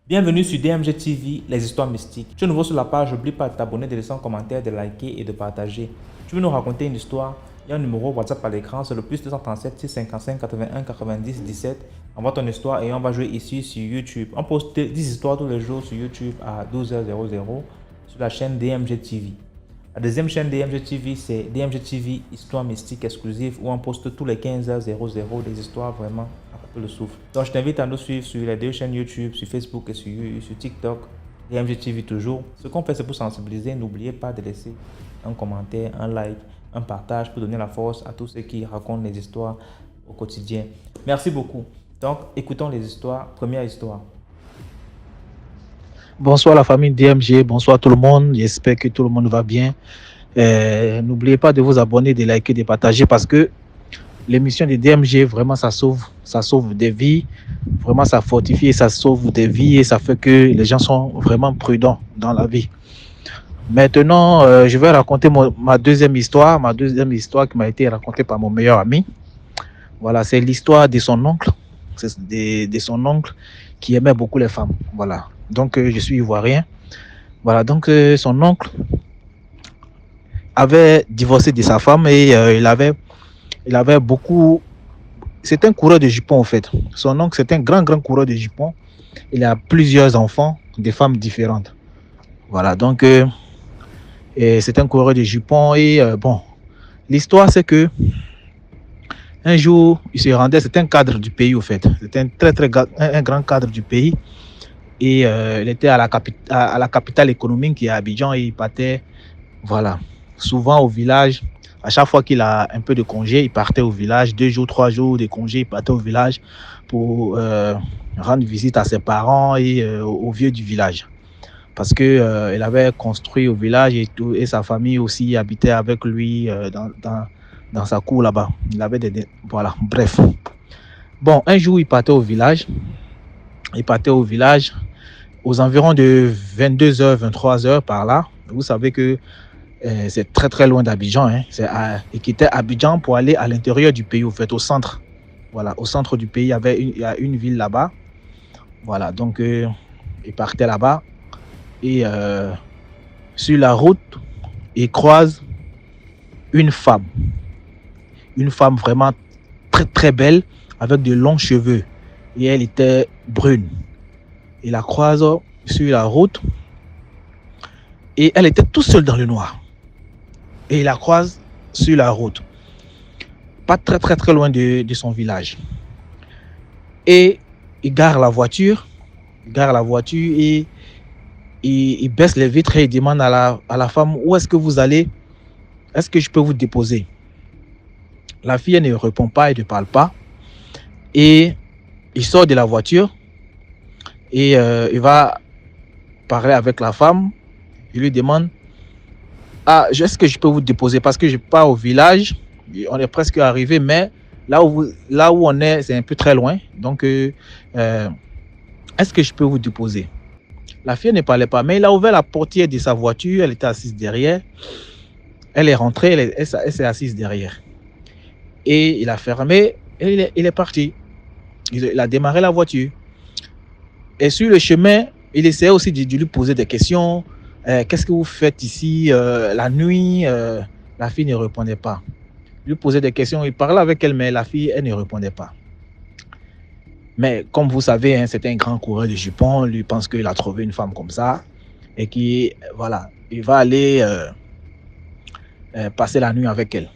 Bienvenue sur DMG TV, les histoires mystiques. Tu es nouveau sur la page, n'oublie pas de t'abonner, de laisser un commentaire, de liker et de partager. Tu veux nous raconter une histoire? Il y a un numéro WhatsApp à l'écran, c'est le plus 237 655 81 90 17. Envoie ton histoire et on va jouer ici sur YouTube. On poste 10 histoires tous les jours sur YouTube à 12h00 sur la chaîne DMG TV. La deuxième chaîne DMG TV, c'est DMG TV Histoire Mystique Exclusive où on poste tous les 15h00 des histoires vraiment à couper le souffle. Donc je t'invite à nous suivre sur les deux chaînes YouTube, sur Facebook et sur TikTok. DMG TV toujours. Ce qu'on fait, c'est pour sensibiliser. N'oubliez pas de laisser un commentaire, un like, un partage pour donner la force à tous ceux qui racontent les histoires au quotidien. Merci beaucoup. Donc, écoutons les histoires. Première histoire. Bonsoir la famille DMG, bonsoir tout le monde, j'espère que tout le monde va bien. N'oubliez pas de vous abonner, de liker, de partager parce que l'émission de DMG, vraiment ça sauve des vies, vraiment ça fortifie et ça sauve des vies et ça fait que les gens sont vraiment prudents dans la vie. Maintenant, je vais raconter ma deuxième histoire qui m'a été racontée par mon meilleur ami. Voilà, c'est l'histoire de son oncle, de son oncle qui aimait beaucoup les femmes, voilà. Donc, je suis ivoirien. Voilà, donc son oncle avait divorcé de sa femme et il avait beaucoup... C'est un coureur de jupons, en fait. Son oncle, c'est un grand coureur de jupons. Il a plusieurs enfants, des femmes différentes. Voilà, donc c'est un coureur de jupons et bon, l'histoire, c'est que un jour, il se rendait, c'est un cadre du pays, au fait. C'était un grand cadre du pays. Et il était à la capitale économique qui est Abidjan et il partait, voilà, souvent au village. À chaque fois qu'il a un peu de congé, il partait au village, 2 jours, 3 jours de congé, il partait au village pour rendre visite à ses parents et aux vieux du village. Parce que il avait construit au village et sa famille aussi habitait avec lui dans sa cour là-bas. Il avait voilà, bref. Bon, un jour, il partait au village. Aux environs de 22h, 23h par là. Vous savez que c'est très loin d'Abidjan. Hein. Il quittait Abidjan pour aller à l'intérieur du pays, au fait, au centre. Voilà, au centre du pays, il y a une ville là-bas. Voilà, donc il partait là-bas. Et sur la route, il croise une femme. Une femme vraiment très belle, avec de longs cheveux. Et elle était brune. Il la croise sur la route et elle était toute seule dans le noir. Et il la croise sur la route, pas très loin de son village. Et il gare la voiture et il baisse les vitres et il demande à la femme: où est-ce que vous allez? Est-ce que je peux vous déposer? La fille, elle ne répond pas, elle ne parle pas. Et il sort de la voiture. Et il va parler avec la femme. Il lui demande: est-ce que je peux vous déposer? Parce que je pars au village. On est presque arrivé, mais là où on est, c'est un peu très loin. Donc, est-ce que je peux vous déposer? La fille ne parlait pas, mais il a ouvert la portière de sa voiture. Elle était assise derrière. Elle est rentrée, elle s'est assise derrière. Et il a fermé et il est parti. Il a démarré la voiture. Et sur le chemin, il essayait aussi de lui poser des questions. Qu'est-ce que vous faites ici la nuit? La fille ne répondait pas. Il lui posait des questions, il parlait avec elle, mais la fille, elle ne répondait pas. Mais comme vous savez, hein, c'était un grand coureur de jupons. Lui pense qu'il a trouvé une femme comme ça et qu'il voilà, il va aller passer la nuit avec elle.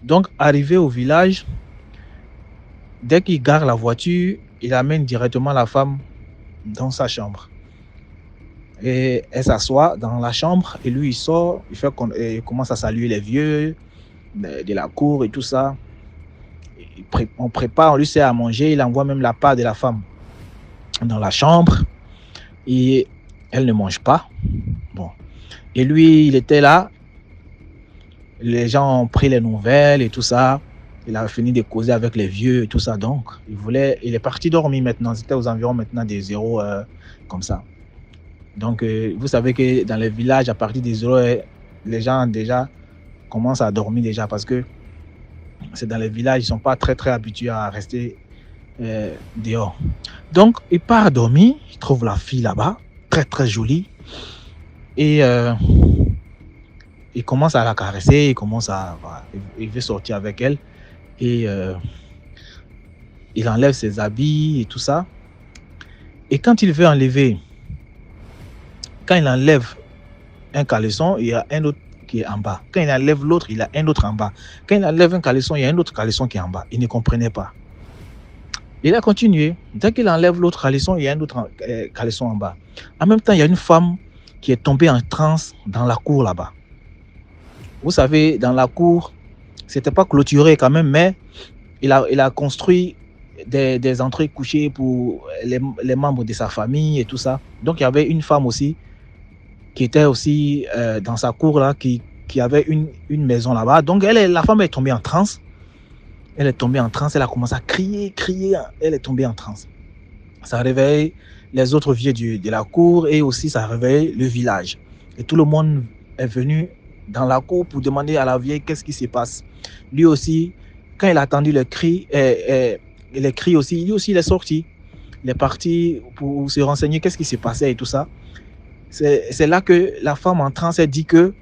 Donc, arrivé au village, dès qu'il gare la voiture, il amène directement la femme dans sa chambre. Et elle s'assoit dans la chambre et lui il sort, il commence à saluer les vieux de la cour et tout ça. On prépare, on lui sert à manger, il envoie même la part de la femme dans la chambre et elle ne mange pas. Bon. Et lui, il était là, les gens ont pris les nouvelles et tout ça. Il a fini de causer avec les vieux et tout ça, donc il est parti dormir maintenant. C'était aux environs maintenant des 0 comme ça. Donc vous savez que dans les villages, à partir des 0 les gens déjà commencent à dormir déjà parce que C'est dans les villages, ils ne sont pas très, très habitués à rester dehors. Donc, il part dormir, il trouve la fille là-bas, très, très jolie. Et il commence à la caresser, voilà, il veut sortir avec elle. Et il enlève ses habits et tout ça. Et quand il enlève un caleçon, il y a un autre qui est en bas. Quand il enlève l'autre, il y a un autre en bas. Quand il enlève un caleçon, il y a un autre caleçon qui est en bas. Il ne comprenait pas. Il a continué. Dès qu'il enlève l'autre caleçon, il y a un autre caleçon en bas. En même temps, il y a une femme qui est tombée en transe dans la cour là-bas. Vous savez, dans la cour, c'était pas clôturé quand même, mais il a construit des entrées couchées pour les membres de sa famille et tout ça. Donc, il y avait une femme aussi qui était aussi dans sa cour là, qui avait une maison là-bas. Donc, la femme est tombée en transe. Elle est tombée en transe, elle a commencé à crier, elle est tombée en transe. Ça réveille les autres vieux de la cour et aussi ça réveille le village. Et tout le monde est venu dans la cour pour demander à la vieille qu'est-ce qui se passe. Lui aussi, quand il a entendu les cris aussi, lui aussi il est sorti. Il est parti pour se renseigner qu'est-ce qui se passait et tout ça. C'est là que la femme en transe a dit qu'il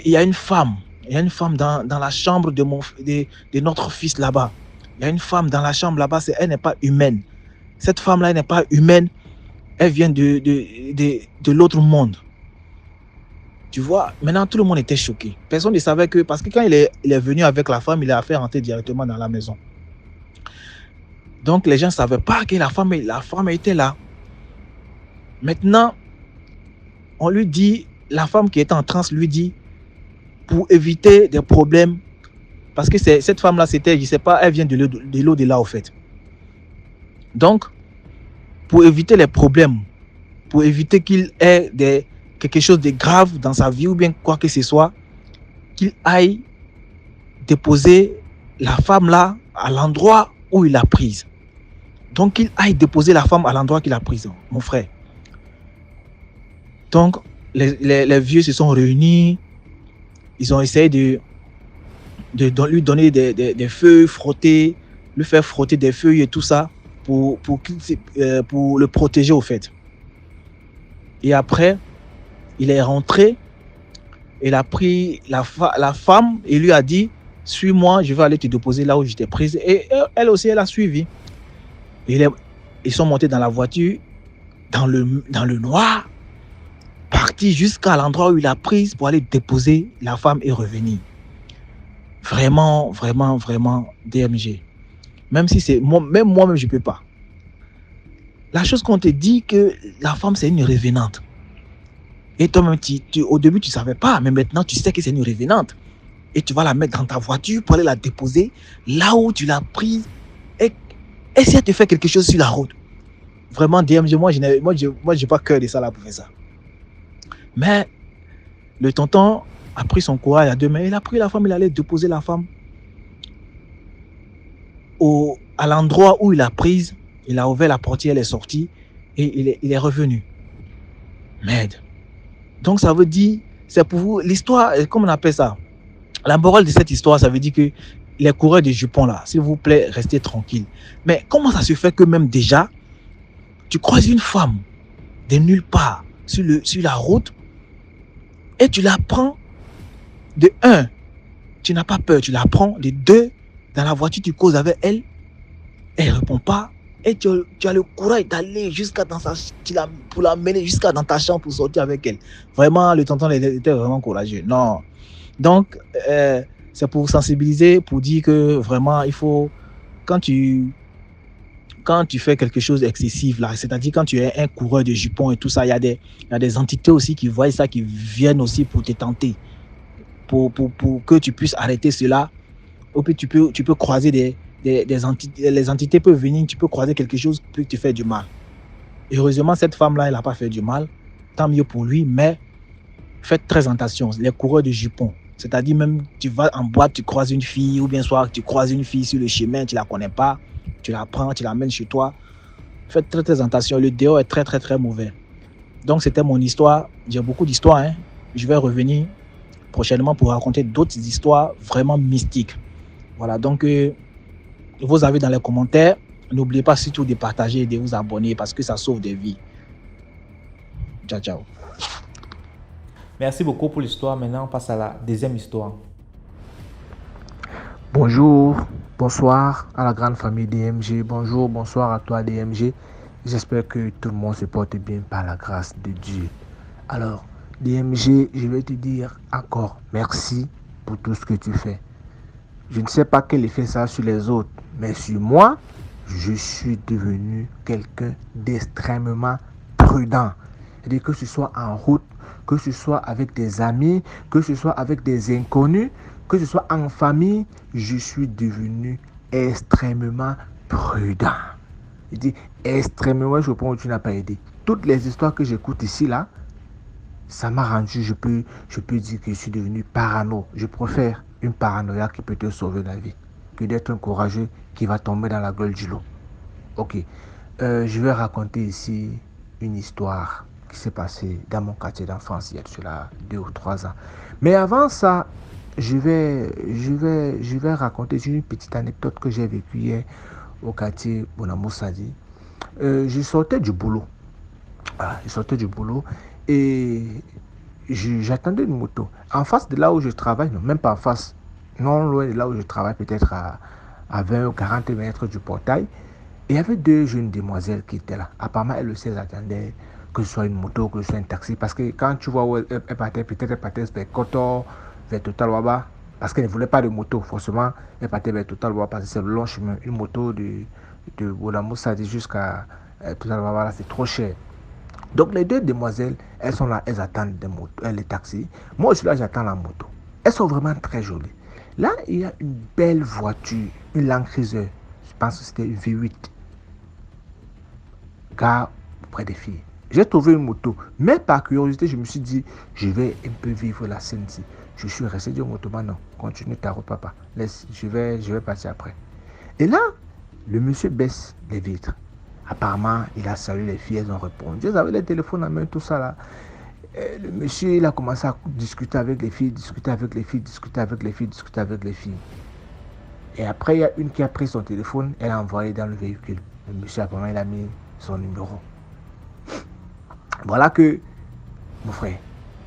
y a une femme. Il y a une femme dans la chambre de notre fils là-bas. Il y a une femme dans la chambre là-bas, elle n'est pas humaine. Cette femme-là, elle n'est pas humaine. Elle vient de l'autre monde. Tu vois, maintenant tout le monde était choqué. Personne ne savait que, parce que quand il est venu avec la femme, il a fait rentrer directement dans la maison. Donc les gens ne savaient pas que la femme était là. Maintenant, on lui dit, la femme qui était en transe lui dit, pour éviter des problèmes, parce que cette femme-là, c'était, je sais pas, elle vient de l'au-delà au fait. Donc, pour éviter les problèmes, pour éviter qu'il ait quelque chose de grave dans sa vie ou bien quoi que ce soit, qu'il aille déposer la femme-là à l'endroit où il l'a prise. Donc, qu'il aille déposer la femme à l'endroit qu'il a prise, mon frère. Donc, les vieux se sont réunis. Ils ont essayé de lui donner des feuilles, lui faire frotter des feuilles et tout ça pour le protéger au fait. Et après, il est rentré, il a pris la femme et lui a dit « Suis-moi, je vais aller te déposer là où je t'ai prise. » Et elle aussi, elle a suivi. Ils sont montés dans la voiture, dans le noir, parti jusqu'à l'endroit où il a prise pour aller déposer la femme et revenir. Vraiment, vraiment, vraiment DMG. Même si c'est moi-même, je ne peux pas. La chose qu'on te dit que la femme, c'est une revenante. Et toi-même, au début, tu ne savais pas, mais maintenant, tu sais que c'est une revenante. Et tu vas la mettre dans ta voiture pour aller la déposer là où tu l'as prise. Et si elle te fait quelque chose sur la route, vraiment DMG, moi, je n'ai pas cœur de ça là pour faire ça. Mais le tonton a pris son courage à deux mains. Il a pris la femme, il allait déposer la femme à l'endroit où il l'a prise. Il a ouvert la portière, elle est sortie et il est revenu. Merde. Donc ça veut dire, c'est pour vous, l'histoire, comment on appelle ça? La morale de cette histoire, ça veut dire que les coureurs de jupons là, s'il vous plaît, restez tranquilles. Mais comment ça se fait que même déjà, tu croises une femme de nulle part sur la route et tu la prends de 1, tu n'as pas peur, tu la prends de 2, dans la voiture, tu causes avec elle, elle ne répond pas, et tu as le courage d'aller pour l'amener jusqu'à dans ta chambre pour sortir avec elle. Vraiment, le tonton était vraiment courageux. Non. Donc, c'est pour sensibiliser, pour dire que vraiment, il faut, quand tu fais quelque chose d'excessif, là, c'est-à-dire quand tu es un coureur de jupons et tout ça, il y a des entités aussi qui voient ça, qui viennent aussi pour te tenter, pour que tu puisses arrêter cela. Ou puis tu peux croiser des entités, les entités peuvent venir, tu peux croiser quelque chose qui peut te faire du mal. Heureusement, cette femme-là, elle n'a pas fait du mal, tant mieux pour lui, mais faites très attention, les coureurs de jupons. C'est-à-dire même, tu vas en boîte, tu croises une fille, ou bien soit tu croises une fille sur le chemin, tu ne la connais pas, tu la prends, tu l'amènes chez toi. Faites très très attention, le dehors est très très très mauvais. Donc c'était mon histoire, j'ai beaucoup d'histoires, hein. Je vais revenir prochainement pour raconter d'autres histoires vraiment mystiques. Voilà, donc vous avez dans les commentaires. N'oubliez pas surtout de partager et de vous abonner parce que ça sauve des vies. Ciao, ciao. Merci beaucoup pour l'histoire. Maintenant, on passe à la deuxième histoire. Bonjour, bonsoir à la grande famille DMG. Bonjour, bonsoir à toi DMG. J'espère que tout le monde se porte bien par la grâce de Dieu. Alors, DMG, je vais te dire encore merci pour tout ce que tu fais. Je ne sais pas quel effet ça a sur les autres, mais sur moi, je suis devenu quelqu'un d'extrêmement prudent. C'est-à-dire que ce soit en route, que ce soit avec des amis, que ce soit avec des inconnus, que ce soit en famille, je suis devenu extrêmement prudent. Je dis extrêmement, je pense que tu n'as pas aidé. Toutes les histoires que j'écoute ici, là, ça m'a rendu, je peux dire que je suis devenu parano. Je préfère une paranoïa qui peut te sauver la vie que d'être un courageux qui va tomber dans la gueule du loup. Ok, je vais raconter ici une histoire qui s'est passée dans mon quartier d'enfance il y a de cela 2 ou 3 ans. Mais avant ça, je vais raconter une petite anecdote que j'ai vécue hier au quartier Bonamoussadi. Je sortais du boulot. Voilà, je sortais du boulot et j'attendais une moto. En face de là où je travaille, non, même pas en face, non loin de là où je travaille, peut-être à 20 ou 40 mètres du portail. Et il y avait 2 jeunes demoiselles qui étaient là. Apparemment, elles aussi attendaient que ce soit une moto, que ce soit un taxi. Parce que quand tu vois où elles partaient, peut-être elles partaient vers Kotor, vers Total Waba. Parce qu'elles ne voulaient pas de moto, forcément. Elles partaient vers Total Waba parce que c'est le long chemin. Une moto de Bonamoussa jusqu'à Total Waba, c'est trop cher. Donc les 2 demoiselles, elles sont là, elles attendent des motos, les taxis. Moi aussi là, j'attends la moto. Elles sont vraiment très jolies. Là, il y a une belle voiture, une Land Cruiser. Je pense que c'était une V8. Gare auprès des filles. J'ai trouvé une moto, mais par curiosité, je me suis dit, je vais un peu vivre la scène ici. Je suis resté du moto, non, continue ta route, papa. Laisse, je vais passer après. Et là, le monsieur baisse les vitres. Apparemment, il a salué les filles, elles ont répondu. Ils avaient les téléphones en main, tout ça là. Et le monsieur, il a commencé à discuter avec les filles, discuter avec les filles. Et après, il y a une qui a pris son téléphone, elle a envoyé dans le véhicule. Le monsieur, apparemment, il a mis son numéro. Voilà que, mon frère,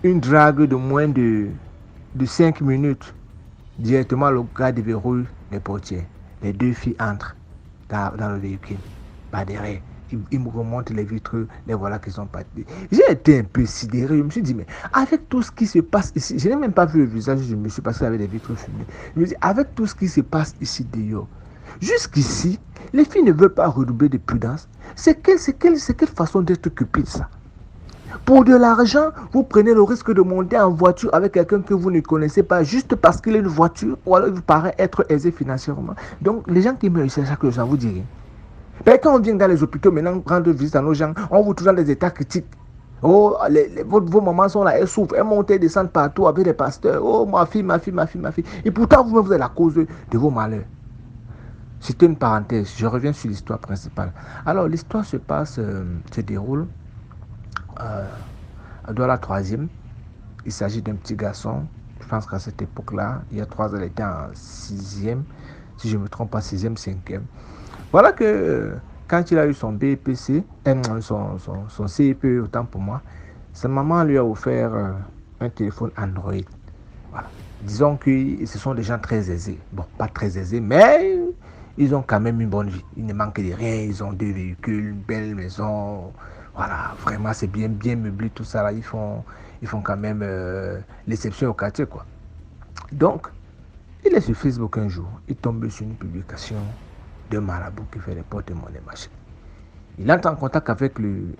une drague de moins de 5 minutes, directement le gars déverrouille les portières. Les 2 filles entrent dans le véhicule, pas derrière. Ils me remontent les vitres, les voilà qui sont partis. J'ai été un peu sidéré. Je me suis dit, mais avec tout ce qui se passe ici, je n'ai même pas vu le visage du monsieur parce qu'il avait des vitres fumées. Je me dis, avec tout ce qui se passe ici dehors, jusqu'ici, les filles ne veulent pas redoubler de prudence. C'est quelle façon d'être cupide ça? Pour de l'argent, vous prenez le risque de monter en voiture avec quelqu'un que vous ne connaissez pas juste parce qu'il a une voiture ou alors il vous paraît être aisé financièrement. Donc, les gens qui meurent, c'est ça que ça vous dit. Mais quand on vient dans les hôpitaux, maintenant, rendre visite à nos gens, on vous trouve dans des états critiques. Oh, vos mamans sont là, elles souffrent, elles montent et descendent partout avec des pasteurs. Oh, ma fille. Et pourtant, vous-même, vous êtes la cause de vos malheurs. C'était une parenthèse. Je reviens sur l'histoire principale. Alors, l'histoire se déroule à Douala 3e. Il s'agit d'un petit garçon. Je pense qu'à cette époque-là, il y a 3 ans, il était en 6e. Si je ne me trompe pas, 6e, 5e. Voilà que quand il a eu son BPC, son CEP, autant pour moi, sa maman lui a offert un téléphone Android. Voilà. Disons que ce sont des gens très aisés. Bon, pas très aisés, mais ils ont quand même une bonne vie. Il ne manque de rien. Ils ont 2 véhicules, une belle maison. Voilà, vraiment, c'est bien meublé, tout ça. Là, ils font quand même l'exception au quartier, quoi. Donc, il est sur Facebook un jour. Il tombe sur une publication d'un marabout qui fait des porte-monnaie machin. Il entre en contact avec le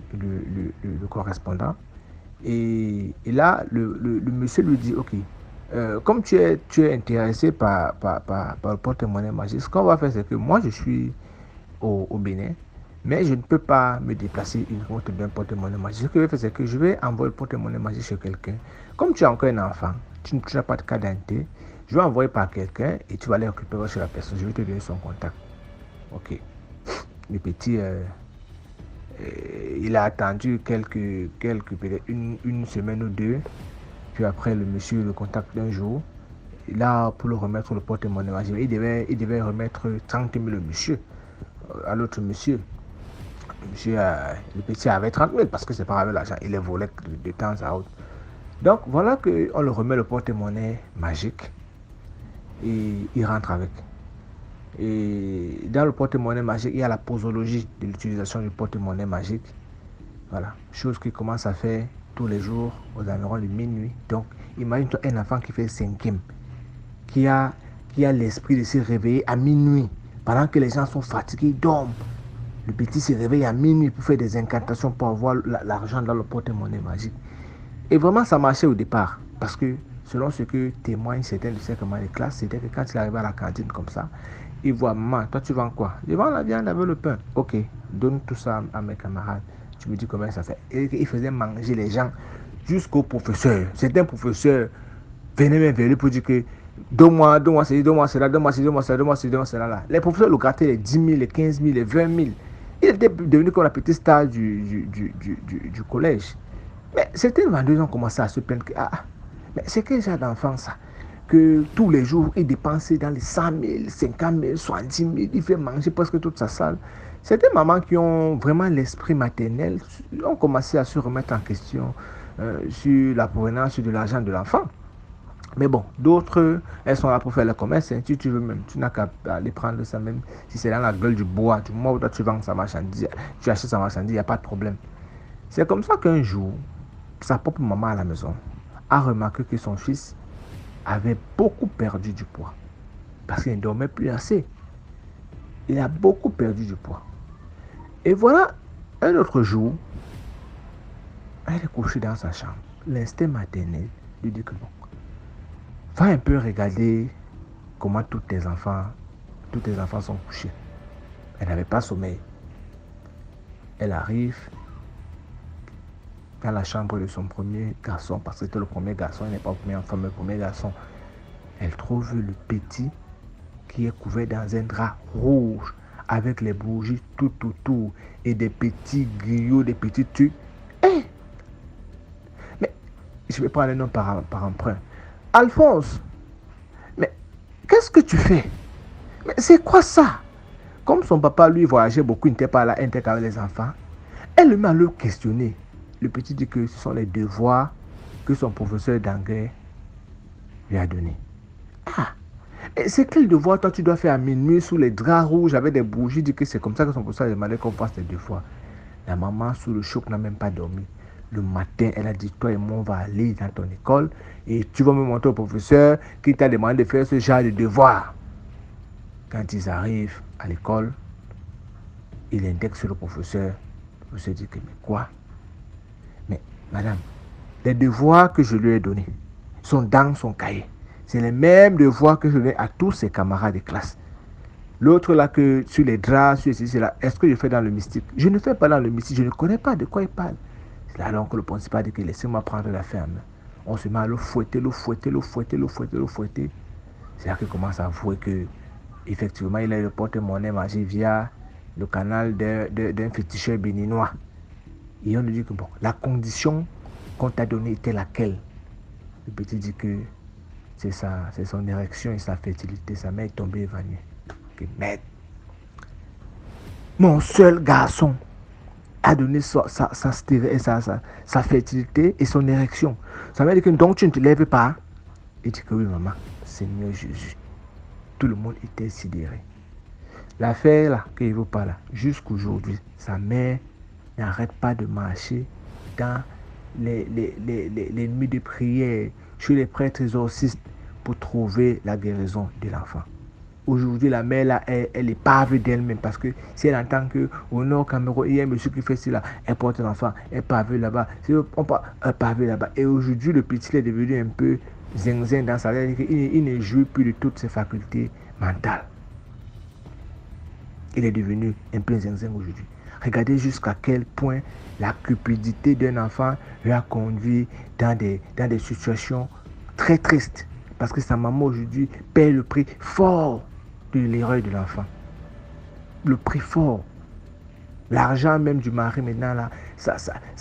correspondant et là, le monsieur lui dit, ok, comme tu es intéressé par le porte-monnaie magique, ce qu'on va faire, c'est que moi, je suis au Bénin, mais je ne peux pas me déplacer uniquement d'un porte-monnaie magique. Ce que je vais faire, c'est que je vais envoyer le porte-monnaie magique chez quelqu'un. Comme tu es encore un enfant, tu n'as pas de carte d'identité, je vais envoyer par quelqu'un et tu vas aller récupérer chez la personne. Je vais te donner son contact. Ok. Le petit, il a attendu peut-être une semaine ou 2. Puis après, le monsieur le contacte un jour. là, pour le remettre le porte-monnaie magique, il devait remettre 30 000 au monsieur, à l'autre monsieur. Le petit avait 30 000 parce que c'est pas avec l'argent, il les volait de temps à autre. Donc voilà qu'on le remet le porte-monnaie magique et il rentre avec. Et dans le porte-monnaie magique, il y a la posologie de l'utilisation du porte-monnaie magique. Voilà, chose qu'il commence à faire tous les jours aux environs de minuit. Donc, imagine-toi un enfant qui fait 5e, qui a l'esprit de se réveiller à minuit, pendant que les gens sont fatigués, ils dorment. Le petit se réveille à minuit pour faire des incantations pour avoir l'argent dans le porte-monnaie magique. Et vraiment, ça marchait au départ, parce que selon ce que témoignent certains de ses camarades de classe, c'était que quand il arrivait à la cantine comme ça, il voit, maman, toi tu vends quoi? Je vends la viande avec le pain. Ok, donne tout ça à mes camarades. Tu me dis combien ça fait. Et il faisait manger les gens jusqu'au professeur. Certains professeurs venaient même vers lui pour dire que donne-moi cela, donne-moi cela, donne-moi cela. Les professeurs le grattaient les 10 000, les 15 000, les 20 000. Il était devenu comme la petite star du collège. Mais certains vendeurs ont commencé à se plaindre que mais c'est quel genre d'enfant ça? Que tous les jours, il dépensait dans les 100 000, 50 000, 70 000, il fait manger presque toute sa salle. Certaines mamans qui ont vraiment l'esprit maternel ont commencé à se remettre en question sur la provenance de l'argent de l'enfant. Mais bon, d'autres, elles sont là pour faire le commerce. Hein. Si tu veux même, tu n'as qu'à aller prendre ça même. Si c'est dans la gueule du bois, du moment où toi tu vends sa marchandise, tu achètes sa marchandise, il n'y a pas de problème. C'est comme ça qu'un jour, sa propre maman à la maison a remarqué que son fils avait beaucoup perdu du poids. Parce qu'il ne dormait plus assez. Il a beaucoup perdu du poids. Et voilà, un autre jour, elle est couchée dans sa chambre. L'instinct maternel lui dit que bon, va un peu regarder comment tous tes enfants sont couchés. Elle n'avait pas sommeil. Elle arrive dans la chambre de son premier garçon, parce que c'était le premier garçon, il n'est pas le premier enfant, mais le premier garçon. Elle trouve le petit qui est couvert dans un drap rouge, avec les bougies tout autour, et des petits griots, des petits trucs. Mais, je vais prendre le nom par emprunt. Alphonse, mais qu'est-ce que tu fais? Mais c'est quoi ça? Comme son papa, lui, voyageait beaucoup, il n'était pas là, il était avec les enfants. Elle le met à le questionner. Le petit dit que ce sont les devoirs que son professeur d'anglais lui a donnés. Et c'est quel devoir toi tu dois faire à minuit sous les draps rouges avec des bougies? Dit que c'est comme ça que son professeur a demandé qu'on fasse les devoirs. La maman, sous le choc, n'a même pas dormi. Le matin, elle a dit, toi et moi, on va aller dans ton école et tu vas me montrer au professeur qui t'a demandé de faire ce genre de devoir. Quand ils arrivent à l'école, il indexe le professeur. Le professeur dit que, mais quoi? Mais madame, les devoirs que je lui ai donnés sont dans son cahier. C'est les mêmes devoirs que je donne à tous ses camarades de classe. L'autre là, que sur les draps, sur ceci, là, est-ce que je fais dans le mystique? Je ne fais pas dans le mystique, je ne connais pas de quoi il parle. C'est là donc que le principal dit que laissez-moi prendre l'affaire en main. On se met à le fouetter. C'est là qu'il commence à avouer que effectivement il a le porte-monnaie magique via le canal d'un féticheur béninois. Et on lui dit que bon, la condition qu'on t'a donnée était laquelle? Le petit dit que c'est son érection et sa fertilité. Sa mère est tombée évanouie. Okay, mais mon seul garçon a donné sa fertilité et son érection. Ça veut dire que donc tu ne te lèves pas. Il dit que oui maman, Seigneur Jésus. Tout le monde était sidéré. L'affaire là, qu'il ne veut pas là, jusqu'aujourd'hui, sa mère n'arrête pas de marcher dans les nuits de prière chez les prêtres exorcistes pour trouver la guérison de l'enfant. Aujourd'hui, la mère là, elle est pavée d'elle-même parce que si elle entend qu'au nord Cameroun, il y a un monsieur qui fait cela, elle porte l'enfant, elle pavée là-bas, elle pavée là-bas. Et aujourd'hui, le petit est devenu un peu zinzin dans sa vie, il ne jouit plus de toutes ses facultés mentales. Il est devenu un peu zinzin aujourd'hui. Regardez jusqu'à quel point la cupidité d'un enfant lui a conduit dans des situations très tristes. Parce que sa maman aujourd'hui paie le prix fort de l'erreur de l'enfant. Le prix fort. L'argent même du mari maintenant, là, ça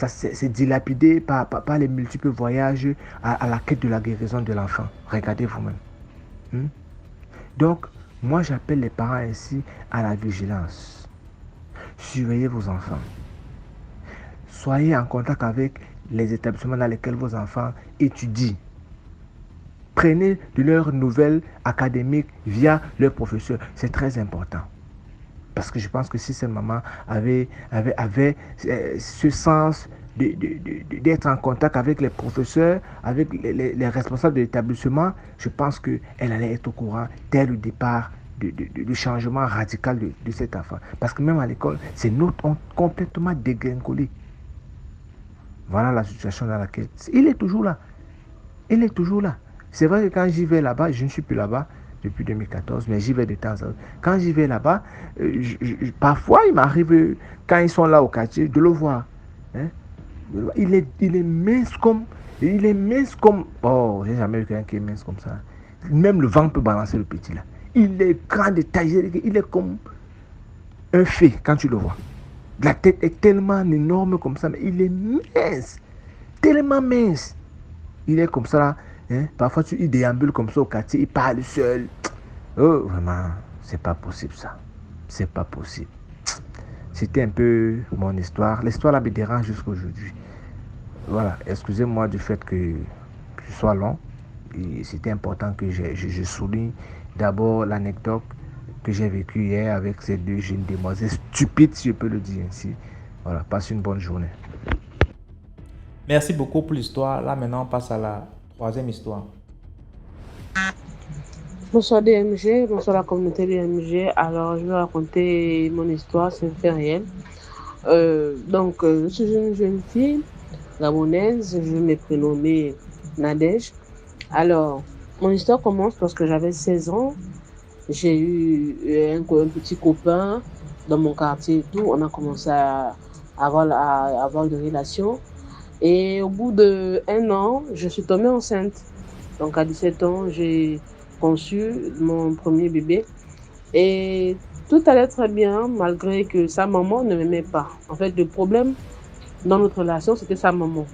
c'est dilapidé par les multiples voyages à la quête de la guérison de l'enfant. Regardez vous-même. Hmm? Donc, moi, j'appelle les parents ainsi à la vigilance. Surveillez vos enfants. Soyez en contact avec les établissements dans lesquels vos enfants étudient. Prenez de leurs nouvelles académiques via leurs professeurs. C'est très important. Parce que je pense que si cette maman avait ce sens d'être en contact avec les professeurs, avec les responsables de l'établissement, je pense qu'elle allait être au courant dès le départ du changement radical de cet enfant. Parce que même à l'école, ces notes ont complètement dégringolé. Voilà la situation dans laquelle... Il est toujours là. Il est toujours là. C'est vrai que quand j'y vais là-bas, je ne suis plus là-bas depuis 2014, mais j'y vais de temps en temps. Quand j'y vais là-bas, parfois il m'arrive, quand ils sont là au quartier, de le voir. Hein? Il est mince comme... Oh, j'ai jamais vu quelqu'un qui est mince comme ça. Même le vent peut balancer le petit là. Il est grand de taille, il est comme un fée quand tu le vois. La tête est tellement énorme comme ça, mais il est mince. Tellement mince. Il est comme ça là. Hein? Parfois, il déambule comme ça au quartier, il parle seul. Oh, vraiment, c'est pas possible ça. C'est pas possible. C'était un peu mon histoire. L'histoire là me dérange jusqu'à aujourd'hui. Voilà, excusez-moi du fait que je sois long. Et c'était important que je souligne d'abord l'anecdote que j'ai vécue hier avec ces deux jeunes demoiselles stupides, si je peux le dire ainsi. Voilà, passe une bonne journée. Merci beaucoup pour l'histoire. Là, maintenant, on passe à la troisième histoire. Bonsoir DMG, bonsoir la communauté DMG. Alors, je vais raconter mon histoire, c'est un fait réel. Je suis une jeune fille gabonaise, je m'ai prénommée Nadège. Alors, mon histoire commence parce que j'avais 16 ans. J'ai eu un petit copain dans mon quartier et tout. On a commencé à avoir des relations. Et au bout d'1 an, je suis tombée enceinte. Donc, à 17 ans, j'ai conçu mon premier bébé. Et tout allait très bien, malgré que sa maman ne m'aimait pas. En fait, le problème dans notre relation, c'était sa maman.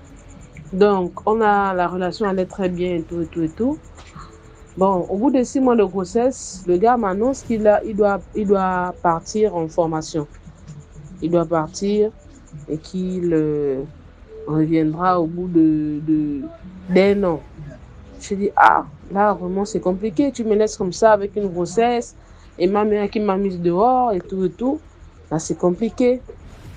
Donc, la relation allait très bien et tout. Bon, au bout de 6 mois de grossesse, le gars m'annonce qu'il doit partir en formation. Il doit partir et qu'il reviendra au bout d'1 an. Je dis, là, vraiment, c'est compliqué. Tu me laisses comme ça avec une grossesse et ma mère qui m'a mise dehors et tout. Là, c'est compliqué.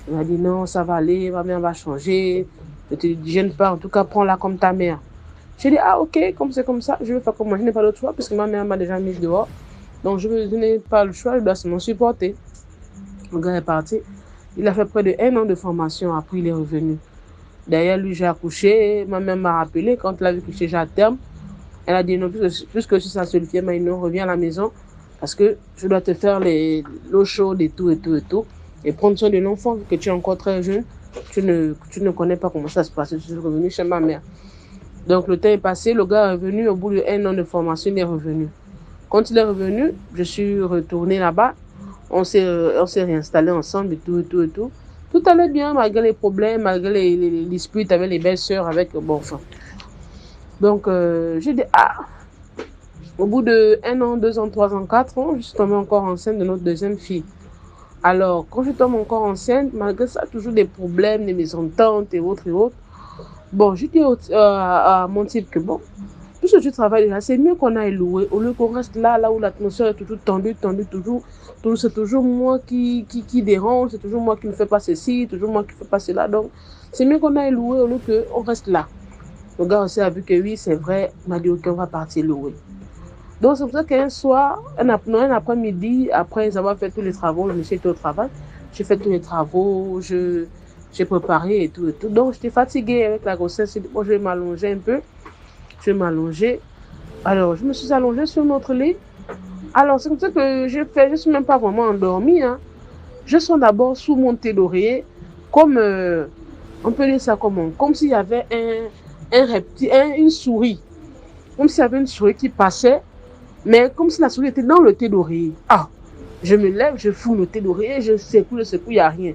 Il m'a dit, non, ça va aller, ma mère va changer. Je te dis, je ne pas, en tout cas, prends-la comme ta mère. J'ai dit, ok, comme c'est comme ça, je vais faire comme moi. Je n'ai pas d'autre choix parce que ma mère m'a déjà mise dehors. Donc, je n'ai pas le choix, je dois seulement supporter. Le gars est parti. Il a fait près de 1 an de formation. Après, il est revenu. Derrière lui, j'ai accouché. Ma mère m'a rappelé quand elle a vu que j'étais à terme. Elle a dit non, puisque je suis sa seule fille, mais non, reviens à la maison parce que je dois te faire l'eau chaude et tout. Et prendre soin de l'enfant, que tu es encore très jeune. Tu ne connais pas comment ça se passe. Je suis revenu chez ma mère. Donc, le temps est passé. Le gars est revenu. Au bout d'1 an de formation, il est revenu. Quand il est revenu, je suis retournée là-bas. On s'est réinstallés ensemble et tout. Tout allait bien, malgré les problèmes, malgré les disputes avec les belles-sœurs, Donc, j'ai dit, au bout d'1 an, 2 ans, 3 ans, 4 ans, je suis tombée encore enceinte de notre deuxième fille. Alors, quand je tombe encore enceinte, malgré ça, toujours des problèmes, des mésententes et autres. Bon, je dis à mon type que puisque tu travailles déjà, c'est mieux qu'on aille louer, au lieu qu'on reste là où l'atmosphère est toujours tendue, toujours. C'est toujours moi qui dérange, c'est toujours moi qui ne fais pas ceci, toujours moi qui ne fais pas cela. Donc, c'est mieux qu'on aille louer au lieu qu'on reste là. Le gars aussi a vu que oui, c'est vrai, il m'a dit ok, on va partir louer. Donc, c'est pour ça qu'un soir, un après-midi, après avoir fait tous les travaux, le monsieur était au travail, j'ai fait tous les travaux, j'ai préparé et tout. Donc, j'étais fatiguée avec la grossesse. Bon, je vais m'allonger un peu. Alors, je me suis allongée sur notre lit. Alors, c'est comme ça que je ne suis même pas vraiment endormie. Je sens d'abord sous mon thé d'oreiller, comme, on peut dire ça comment, comme s'il y avait un reptile, une souris. Comme s'il y avait une souris qui passait, mais comme si la souris était dans le thé d'oreiller. Je me lève, je fouille le thé d'oreiller, je secoue, il n'y a rien.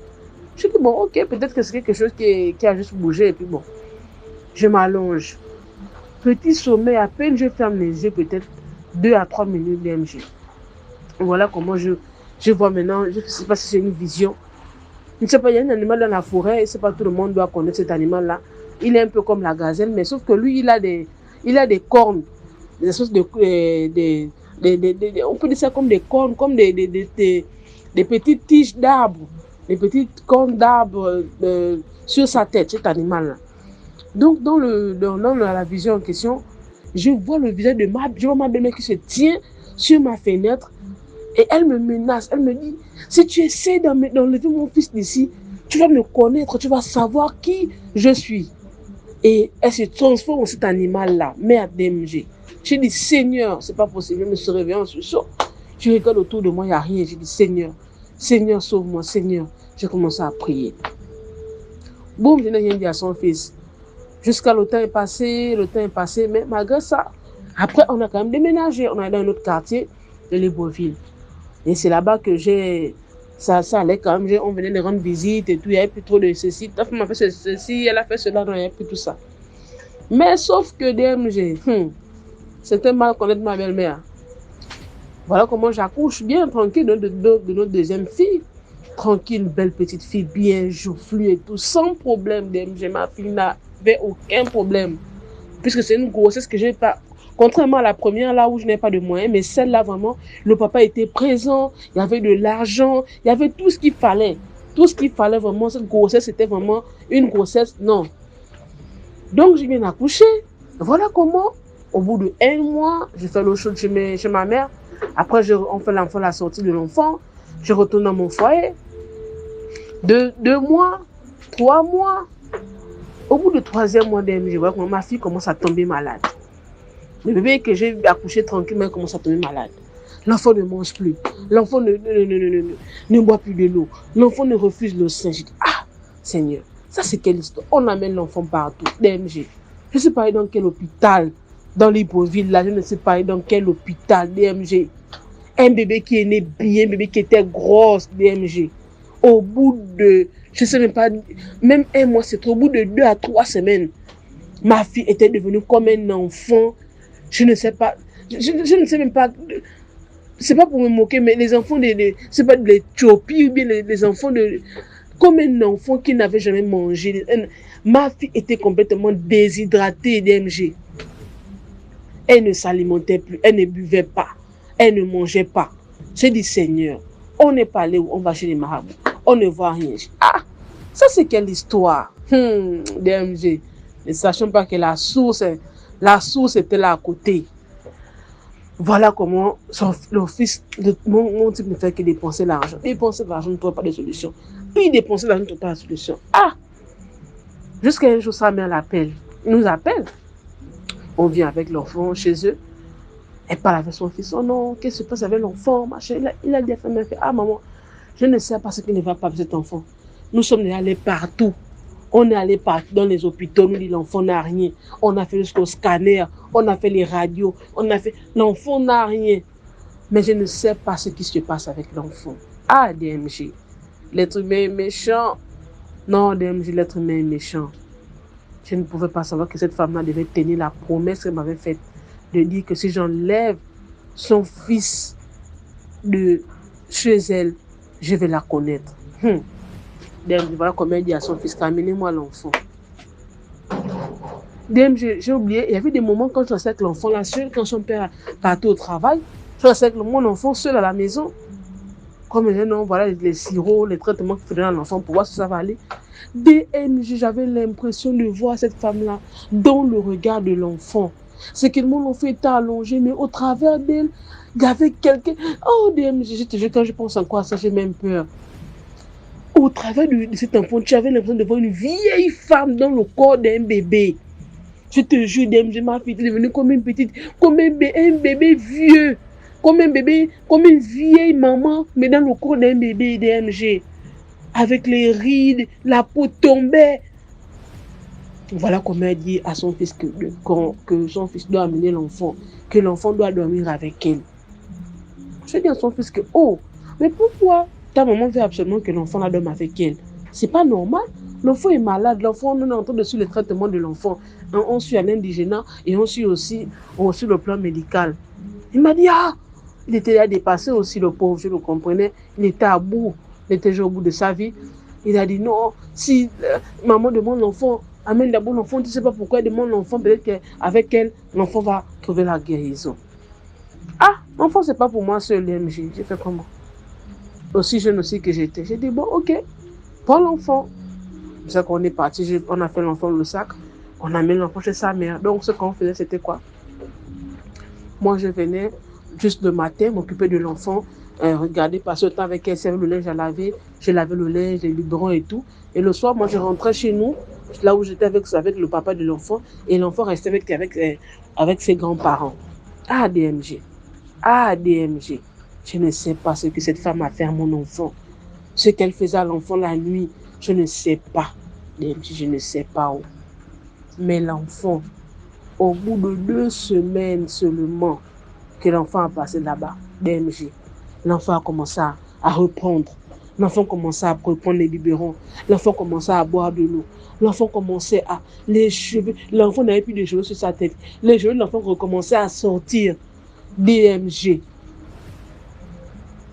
Je dis, ok, peut-être que c'est quelque chose qui a juste bougé, et puis je m'allonge. Petit sommeil, à peine je ferme les yeux, peut-être, 2 à 3 minutes DMG. Voilà comment je vois maintenant, je ne sais pas si c'est une vision. Je ne sais pas, il y a un animal dans la forêt, je ne sais pas, tout le monde doit connaître cet animal-là. Il est un peu comme la gazelle, mais sauf que lui, il a des cornes, des espèces on peut dire ça comme des cornes, comme des petites tiges d'arbres, des petites cornes d'arbres sur sa tête, cet animal-là. Donc, dans la vision en question, je vois le visage de ma belle-mère qui se tient sur ma fenêtre et elle me menace. Elle me dit, si tu essaies d'enlever mon fils d'ici, tu vas me connaître, tu vas savoir qui je suis. Et elle se transforme en cet animal-là, mère DMG. J'ai dit, Seigneur, c'est pas possible, je me suis réveillée en sursaut. Je regarde autour de moi, il n'y a rien. J'ai dit, Seigneur, Seigneur, sauve-moi, Seigneur. J'ai commencé à prier. Boum, je n'ai rien dit à son fils. Jusqu'à le temps est passé, mais malgré ça, après, on a quand même déménagé. On est dans un autre quartier de Libreville. Et c'est là-bas que ça allait quand même, on venait de rendre visite et tout, il n'y avait plus trop de ceci. Ta femme a fait ceci, elle a fait cela, non, il n'y avait plus tout ça. Mais sauf que DMG, c'était mal connaître ma belle-mère. Voilà comment j'accouche bien tranquille de notre deuxième fille. Tranquille, belle petite fille, bien joufflue et tout, sans problème DMG. Ma fille n'avait aucun problème. Puisque c'est une grossesse que je n'ai pas. Contrairement à la première, là où je n'ai pas de moyens, mais celle-là, vraiment, le papa était présent, il y avait de l'argent, il y avait tout ce qu'il fallait. Tout ce qu'il fallait vraiment, cette grossesse, c'était vraiment une grossesse, non. Donc, je viens d'accoucher. Voilà comment, au bout de 1 mois, je fais l'eau chaude chez ma mère. Après, on fait la sortie de l'enfant. Je retourne dans mon foyer. 2 mois, 3 mois. Au bout du 3e mois je vois que ma fille commence à tomber malade. Le bébé que j'ai accouché tranquillement commence à tomber malade. L'enfant ne mange plus. L'enfant ne boit plus de l'eau. L'enfant ne refuse le sein. Je dis, ah, Seigneur, ça c'est quelle histoire? On amène l'enfant partout. DMG. Je ne sais pas dans quel hôpital. Dans Libreville, là, je ne sais pas dans quel hôpital. DMG. Un bébé qui est né bien, un bébé qui était grosse. DMG. Au bout de, je ne sais même pas, même 1 mois, c'est trop. Au bout de 2 à 3 semaines, ma fille était devenue comme un enfant. Je ne sais pas. Je ne sais même pas. C'est pas pour me moquer, mais les enfants c'est pas de l'Éthiopie ou bien les enfants comme un enfant qui n'avait jamais mangé. Ma fille était complètement déshydratée, DMG. Elle ne s'alimentait plus, elle ne buvait pas, elle ne mangeait pas. J'ai dit, Seigneur, on n'est pas allé où on va chez les marabouts, on ne voit rien. Ah, ça c'est quelle histoire? DMG. Ne sachant pas que la source était là à côté. Voilà comment le fils, mon type ne fait que dépenser l'argent. Dépenser l'argent ne trouve pas de solution. Puis dépenser l'argent ne trouve pas de solution. Ah! Jusqu'à un jour, sa mère l'appelle. Il nous appelle. On vient avec l'enfant chez eux. Elle parle avec son fils. Oh non, qu'est-ce qui se passe avec l'enfant? Il a dit à sa mère, ah maman, je ne sais pas ce qui ne va pas avec cet enfant. Nous sommes allés partout. On est allé partout dans les hôpitaux, nous dit l'enfant n'a rien. On a fait jusqu'au scanner, on a fait les radios, l'enfant n'a rien. Mais je ne sais pas ce qui se passe avec l'enfant. Ah, DMG, l'être humain est méchant. Non, DMG, l'être humain est méchant. Je ne pouvais pas savoir que cette femme-là devait tenir la promesse qu'elle m'avait faite de dire que si j'enlève son fils de chez elle, je vais la connaître. DMG, voilà comment elle dit à son fils, amenez-moi l'enfant. DMG, j'ai oublié, il y avait des moments quand je restais avec l'enfant là seul, quand son père partait au travail, je restais avec mon enfant seul à la maison. Comme je disais, non, voilà les sirops, les traitements qu'il faut donner à l'enfant pour voir si ça va aller. DMG, j'avais l'impression de voir cette femme-là dans le regard de l'enfant. C'est que mon enfant était allongé, mais au travers d'elle, il y avait quelqu'un. Oh, DMG, quand je pense encore à ça, j'ai même peur. Au travers de cet enfant, tu avais l'impression de voir une vieille femme dans le corps d'un bébé. Je te jure, DMG, ma fille est devenue comme une petite, comme un bébé vieux, comme une vieille maman, mais dans le corps d'un bébé, DMG. Avec les rides, la peau tombait. Voilà comment elle dit à son fils que son fils doit amener l'enfant, que l'enfant doit dormir avec elle. Je dis à son fils que, oh, mais pourquoi ta maman veut absolument que l'enfant la dorme avec elle? C'est pas normal. L'enfant est malade. L'enfant, on est en train de suivre le traitement de l'enfant. On suit à l'indigénat et on suit aussi le plan médical. Il m'a dit, ah, il était là dépassé aussi, le pauvre, je le comprenais. Il était à bout, il était déjà au bout de sa vie. Il a dit, non, si maman demande l'enfant, amène d'abord l'enfant, tu ne sais pas pourquoi elle demande l'enfant, peut-être qu'avec elle, l'enfant va trouver la guérison. Ah, l'enfant, c'est pas pour moi seul, l'MG. J'ai fait comment? Aussi jeune aussi que j'étais. J'ai dit, bon, ok, prends l'enfant. C'est ça qu'on est parti, on a fait l'enfant le sac, on a mis l'enfant chez sa mère. Donc, ce qu'on faisait, c'était quoi? Moi, je venais juste le matin, m'occuper de l'enfant, regarder, passer le temps avec elle, servir le linge à laver, je lavais le linge, les biberons et tout. Et le soir, moi, je rentrais chez nous, là où j'étais avec le papa de l'enfant, et l'enfant restait avec ses grands-parents. Ah, DMG. Ah, DMG. Je ne sais pas ce que cette femme a fait à mon enfant. Ce qu'elle faisait à l'enfant la nuit, je ne sais pas. DMG, je ne sais pas où. Mais l'enfant, au bout de 2 semaines seulement que l'enfant a passé là-bas, DMG, l'enfant a commencé à reprendre. L'enfant commençait à reprendre les biberons. L'enfant commençait à boire de l'eau. L'enfant commençait à... Les cheveux... L'enfant n'avait plus de cheveux sur sa tête. Les cheveux de l'enfant recommençaient à sortir. DMG.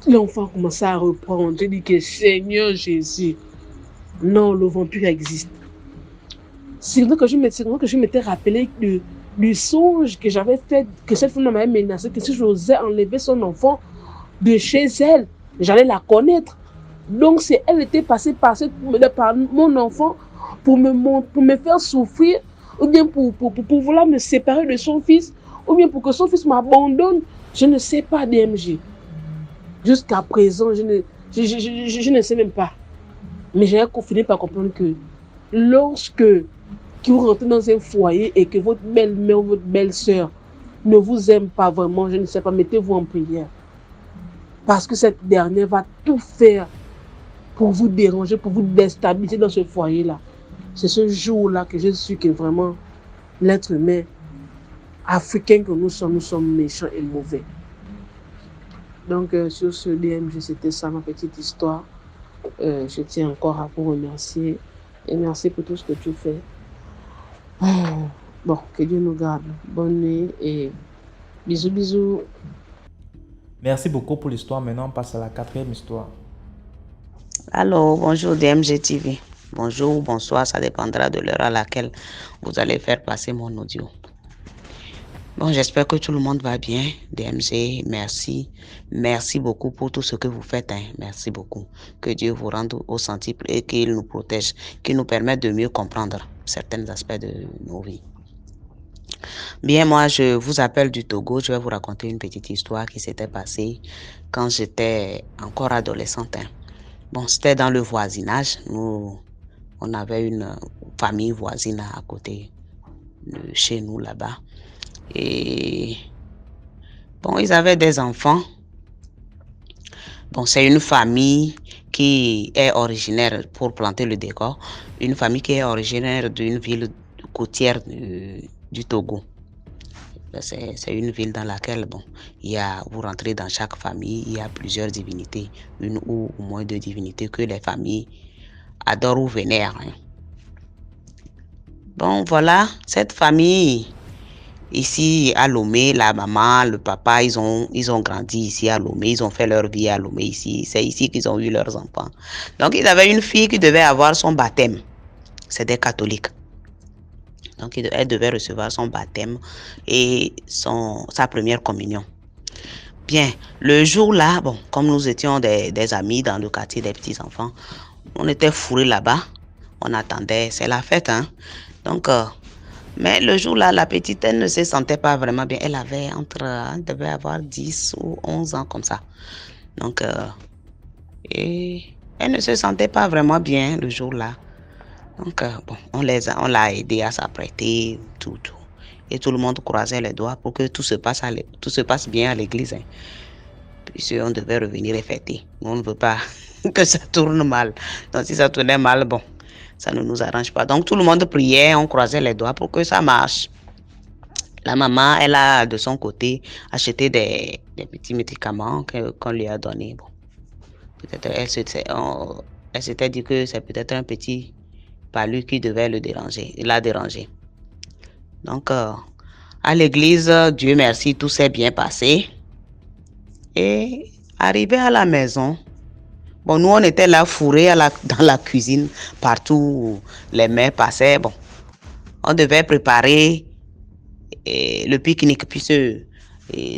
L'enfant commençait à reprendre. J'ai dit que Seigneur Jésus, non, le vampire existe. C'est vrai que je m'étais rappelé du songe que j'avais fait, que cette femme m'avait menacé, que si j'osais enlever son enfant de chez elle, j'allais la connaître. Donc, c'est elle était passée par mon enfant pour me faire souffrir, ou bien pour vouloir me séparer de son fils, ou bien pour que son fils m'abandonne. Je ne sais pas, DMG. Jusqu'à présent, je ne sais même pas. Mais j'ai fini par comprendre que lorsque vous rentrez dans un foyer et que votre belle-mère ou votre belle-sœur ne vous aime pas vraiment, je ne sais pas, mettez-vous en prière. Parce que cette dernière va tout faire pour vous déranger, pour vous déstabiliser dans ce foyer-là. C'est ce jour-là que je suis que vraiment l'être humain africain que nous sommes méchants et mauvais. Donc, sur ce DMG, c'était ça ma petite histoire. Je tiens encore à vous remercier et merci pour tout ce que tu fais. Bon, que Dieu nous garde. Bonne nuit et bisous, bisous. Merci beaucoup pour l'histoire. Maintenant, on passe à la 4e histoire. Allô, bonjour DMG TV. Bonjour, bonsoir, ça dépendra de l'heure à laquelle vous allez faire passer mon audio. Bon, j'espère que tout le monde va bien. DMG, merci. Merci beaucoup pour tout ce que vous faites. Merci beaucoup. Que Dieu vous rende au centuple et qu'il nous protège, qu'il nous permette de mieux comprendre certains aspects de nos vies. Bien, moi, je vous appelle du Togo. Je vais vous raconter une petite histoire qui s'était passée quand j'étais encore adolescente. Bon, c'était dans le voisinage. Nous, on avait une famille voisine à côté de chez nous là-bas. Et bon, ils avaient des enfants. Bon, c'est une famille qui est originaire, pour planter le décor, une famille qui est originaire d'une ville côtière du Togo. C'est une ville dans laquelle, bon, vous rentrez dans chaque famille, il y a plusieurs divinités, une ou au moins 2 divinités que les familles adorent ou vénèrent. Bon, voilà, cette famille ici à Lomé, la maman, le papa, ils ont grandi ici à Lomé, ils ont fait leur vie à Lomé ici. C'est ici qu'ils ont eu leurs enfants. Donc, ils avaient une fille qui devait avoir son baptême. C'est des catholiques. Donc, elle devait recevoir son baptême et sa première communion. Bien, le jour-là, bon, comme nous étions des amis dans le quartier des petits-enfants, on était fourrés là-bas. On attendait, c'est la fête, hein. Donc, mais le jour-là, la petite, elle ne se sentait pas vraiment bien. Elle devait avoir 10 ou 11 ans comme ça. Donc, et elle ne se sentait pas vraiment bien le jour-là. Donc, bon, on l'a aidé à s'apprêter, tout. Et tout le monde croisait les doigts pour que tout se passe bien à l'église. Puis on devait revenir et fêter. On ne veut pas que ça tourne mal. Donc, si ça tournait mal, bon, ça ne nous arrange pas. Donc, tout le monde priait, on croisait les doigts pour que ça marche. La maman, elle a, de son côté, acheté des petits médicaments qu'on lui a donnés. Bon, peut-être elle s'était dit que c'est peut-être un petit palu qui devait la déranger. Donc, à À l'église, Dieu merci, tout s'est bien passé. Et arrivé à la maison, bon, nous on était là fourrés dans la cuisine, partout où les mères passaient. Bon, on devait préparer le pique-nique, puisque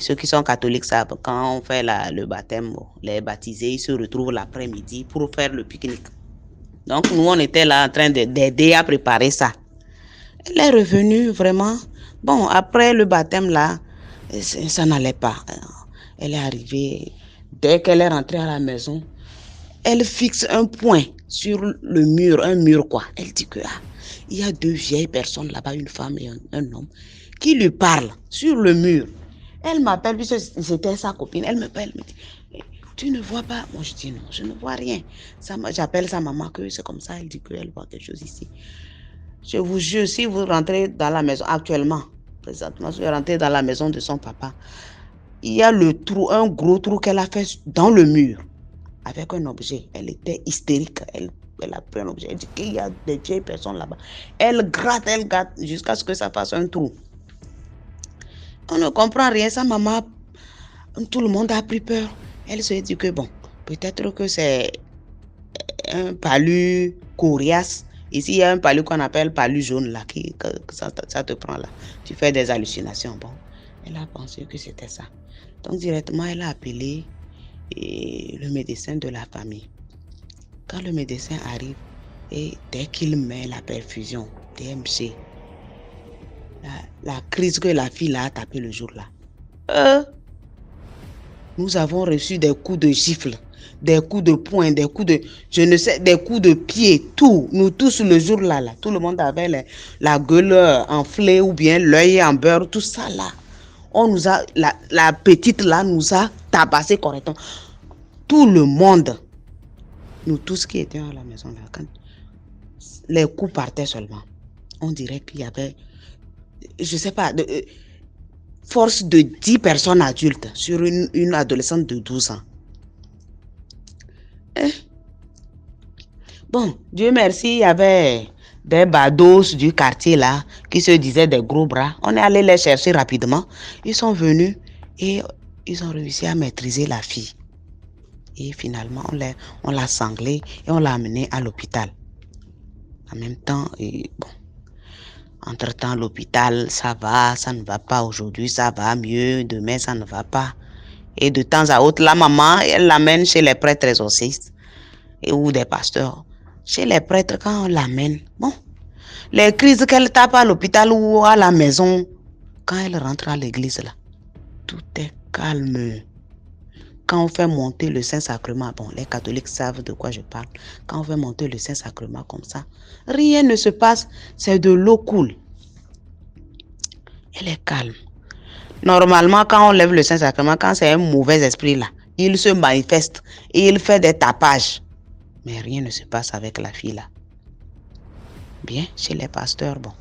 ceux qui sont catholiques savent, quand on fait le baptême, bon, les baptisés, ils se retrouvent l'après-midi pour faire le pique-nique. Donc nous on était là en train d'aider à préparer ça. Elle est revenue vraiment. Bon, après le baptême là, ça n'allait pas. Elle est arrivée, dès qu'elle est rentrée à la maison, elle fixe un point sur le mur, un mur quoi. Elle dit que il y a deux vieilles personnes là-bas, une femme et un homme, qui lui parlent sur le mur. Elle m'appelle, puisque c'était sa copine, elle m'appelle, elle me dit, tu ne vois pas? Moi je dis non, je ne vois rien. J'appelle sa maman que c'est comme ça, elle dit qu'elle voit quelque chose ici. Je vous jure, si vous rentrez dans la maison actuellement, présentement, si vous rentrez dans la maison de son papa, il y a le trou, un gros trou qu'elle a fait dans le mur avec un objet. Elle était hystérique. Elle a pris un objet. Elle dit qu'il y a des vieilles personnes là-bas. Elle gratte jusqu'à ce que ça fasse un trou. On ne comprend rien. Sa maman, tout le monde a pris peur. Elle se dit que bon, peut-être que c'est un palu coriace. Ici, il y a un palu qu'on appelle palu jaune là, que ça te prend là. Tu fais des hallucinations. Bon, elle a pensé que c'était ça. Donc, directement, elle a appelé le médecin de la famille. Quand le médecin arrive, et dès qu'il met la perfusion, DMG, la crise que la fille a tapé le jour-là, nous avons reçu des coups de gifle, des coups de poing, des coups de, je ne sais, des coups de pied, tout. Nous tous le jour-là, tout le monde avait la gueule enflée ou bien l'œil en beurre, tout ça là. On nous a, la petite là nous a tabassé correctement. Tout le monde, nous tous qui étions à la maison là, quand les coups partaient seulement, on dirait qu'il y avait, je sais pas, force de 10 personnes adultes sur une adolescente de 12 ans. Bon, Dieu merci, il y avait des badauds du quartier là qui se disaient des gros bras. On est allé les chercher rapidement. Ils sont venus et ils ont réussi à maîtriser la fille. Et finalement, on l'a sanglée et on l'a amenée à l'hôpital. En même temps, bon, entre-temps, l'hôpital, ça va, ça ne va pas. Aujourd'hui, ça va mieux. Demain, ça ne va pas. Et de temps à autre, la maman, elle l'amène chez les prêtres exorcistes ou des pasteurs. Chez les prêtres, quand on l'amène, bon, les crises qu'elle tape à l'hôpital ou à la maison, quand elle rentre à l'église, là, tout est calme. Quand on fait monter le Saint-Sacrement, bon, les catholiques savent de quoi je parle. Quand on fait monter le Saint-Sacrement comme ça, rien ne se passe, c'est de l'eau cool. Elle est calme. Normalement, quand on lève le Saint-Sacrement, quand c'est un mauvais esprit là, il se manifeste et il fait des tapages. Mais rien ne se passe avec la fille là. Bien, chez les pasteurs, bon.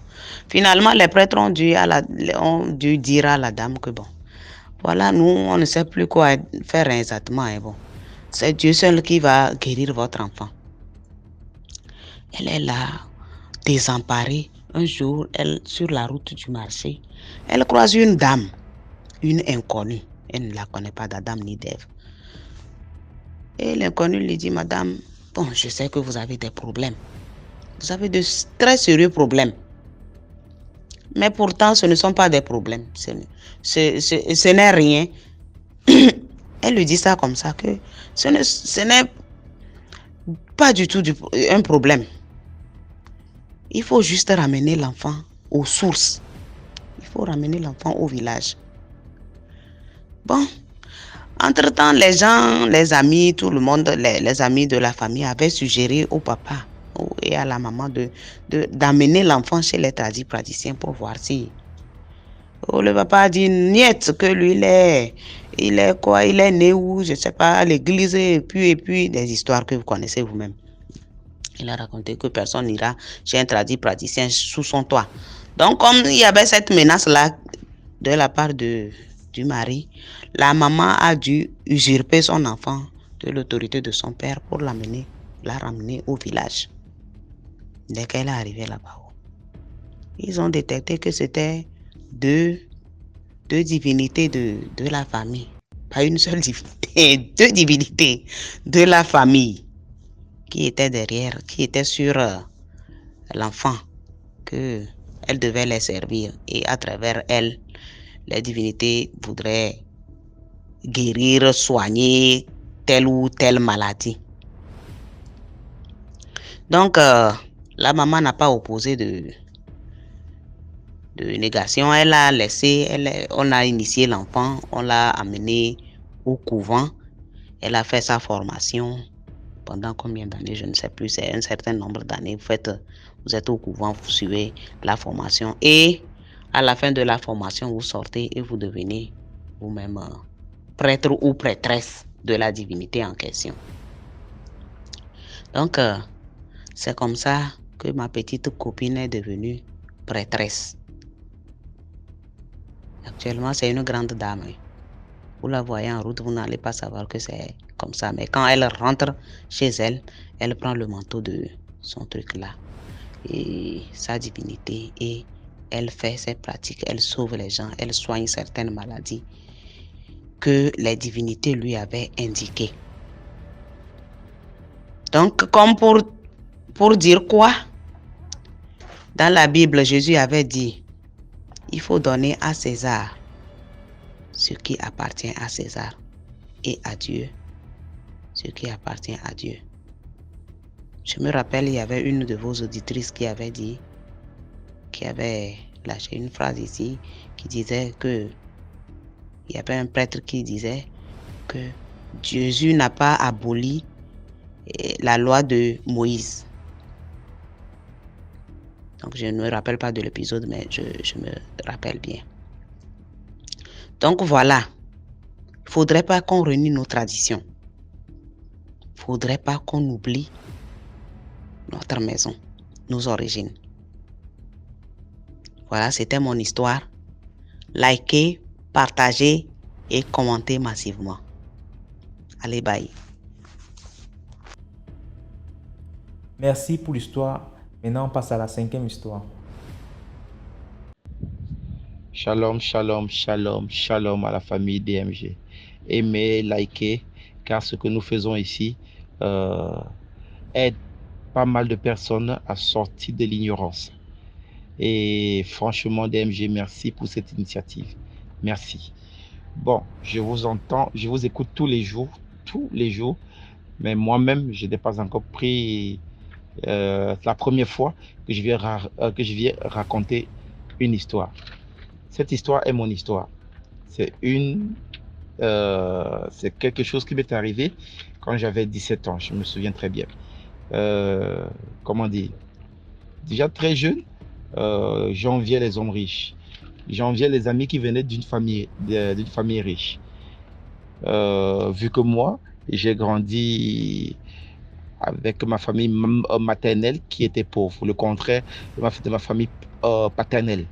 Finalement, les prêtres ont dû dire à la dame que bon, voilà, nous, on ne sait plus quoi faire exactement. Et bon, c'est Dieu seul qui va guérir votre enfant. Elle est là, désemparée. Un jour, sur la route du marché, elle croise une dame, une inconnue. Elle ne la connaît pas d'Adam ni d'Ève. Et l'inconnue lui dit, madame, bon, je sais que vous avez des problèmes. Vous avez de très sérieux problèmes. Mais pourtant, ce ne sont pas des problèmes. Ce n'est rien. Elle lui dit ça comme ça, que ce n'est pas du tout un problème. Il faut juste ramener l'enfant aux sources. Il faut ramener l'enfant au village. Bon, entre-temps, les gens, les amis, tout le monde, les amis de la famille avaient suggéré au papa et à la maman d'amener l'enfant chez les praticiens pour voir si... le papa a dit niet, que lui il est né où, je ne sais pas, à l'église et puis des histoires que vous connaissez vous-même. Il a raconté que personne n'ira chez un praticien sous son toit. Donc comme il y avait cette menace-là de la part du mari, la maman a dû usurper son enfant de l'autorité de son père pour la ramener au village. Dès qu'elle est arrivée là-bas, ils ont détecté que c'était 2 deux divinités de la famille. Pas une seule divinité, deux divinités de la famille qui étaient derrière, qui étaient sur l'enfant, qu'elle devait les servir. Et à travers elle, les divinités voudraient guérir, soigner telle ou telle maladie. Donc, la maman n'a pas opposé de négation. Elle a laissé, on a initié l'enfant, on l'a amené au couvent. Elle a fait sa formation pendant combien d'années, je ne sais plus, c'est un certain nombre d'années. Vous êtes au couvent, vous suivez la formation et à la fin de la formation, vous sortez et vous devenez vous-même prêtre ou prêtresse de la divinité en question. Donc, c'est comme ça que ma petite copine est devenue prêtresse. Actuellement, c'est une grande dame. Vous la voyez en route, vous n'allez pas savoir que c'est comme ça. Mais quand elle rentre chez elle, elle prend le manteau de son truc là et sa divinité et elle fait ses pratiques, elle sauve les gens, elle soigne certaines maladies que les divinités lui avaient indiquées. Donc, comme pour dire quoi? Dans la Bible, Jésus avait dit, il faut donner à César ce qui appartient à César et à Dieu ce qui appartient à Dieu. Je me rappelle, il y avait une de vos auditrices qui avait dit, qui avait lâché une phrase ici, qui disait que, il y avait un prêtre qui disait que Jésus n'a pas aboli la loi de Moïse. Donc je ne me rappelle pas de l'épisode, mais je me rappelle bien. Donc voilà, il ne faudrait pas qu'on renie nos traditions. Il ne faudrait pas qu'on oublie notre maison, nos origines. Voilà, c'était mon histoire. Likez, partagez et commentez massivement. Allez, bye. Merci pour l'histoire. Maintenant, on passe à la 5e histoire. Shalom, shalom, shalom, shalom à la famille DMG. Aimez, likez, car ce que nous faisons ici aide pas mal de personnes à sortir de l'ignorance. Et franchement, DMG, merci pour cette initiative. Merci. Bon, je vous entends, je vous écoute tous les jours, mais moi-même, je n'ai pas encore pris la première fois que je viens raconter une histoire. Cette histoire est mon histoire. C'est quelque chose qui m'est arrivé quand j'avais 17 ans. Je me souviens très bien. Comment dire? Déjà très jeune, j'enviais les hommes riches. J'enviais les amis qui venaient d'une famille riche. Vu que moi, j'ai grandi avec ma famille maternelle qui était pauvre. Le contraire de ma famille paternelle.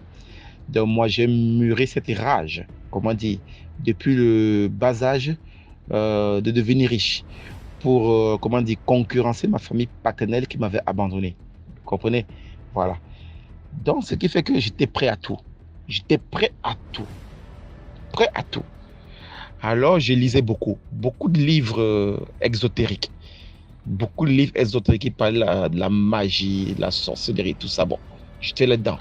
Donc moi, j'ai mûri cette rage, comment dire, depuis le bas âge de devenir riche pour, comment dire, concurrencer ma famille paternelle qui m'avait abandonné. Vous comprenez? Voilà. Donc, ce qui fait que j'étais prêt à tout. J'étais prêt à tout. Prêt à tout. Alors, je lisais beaucoup de livres exotériques. Beaucoup de livres exotériques qui parlaient de la magie, de la sorcellerie, tout ça. Bon, j'étais là-dedans.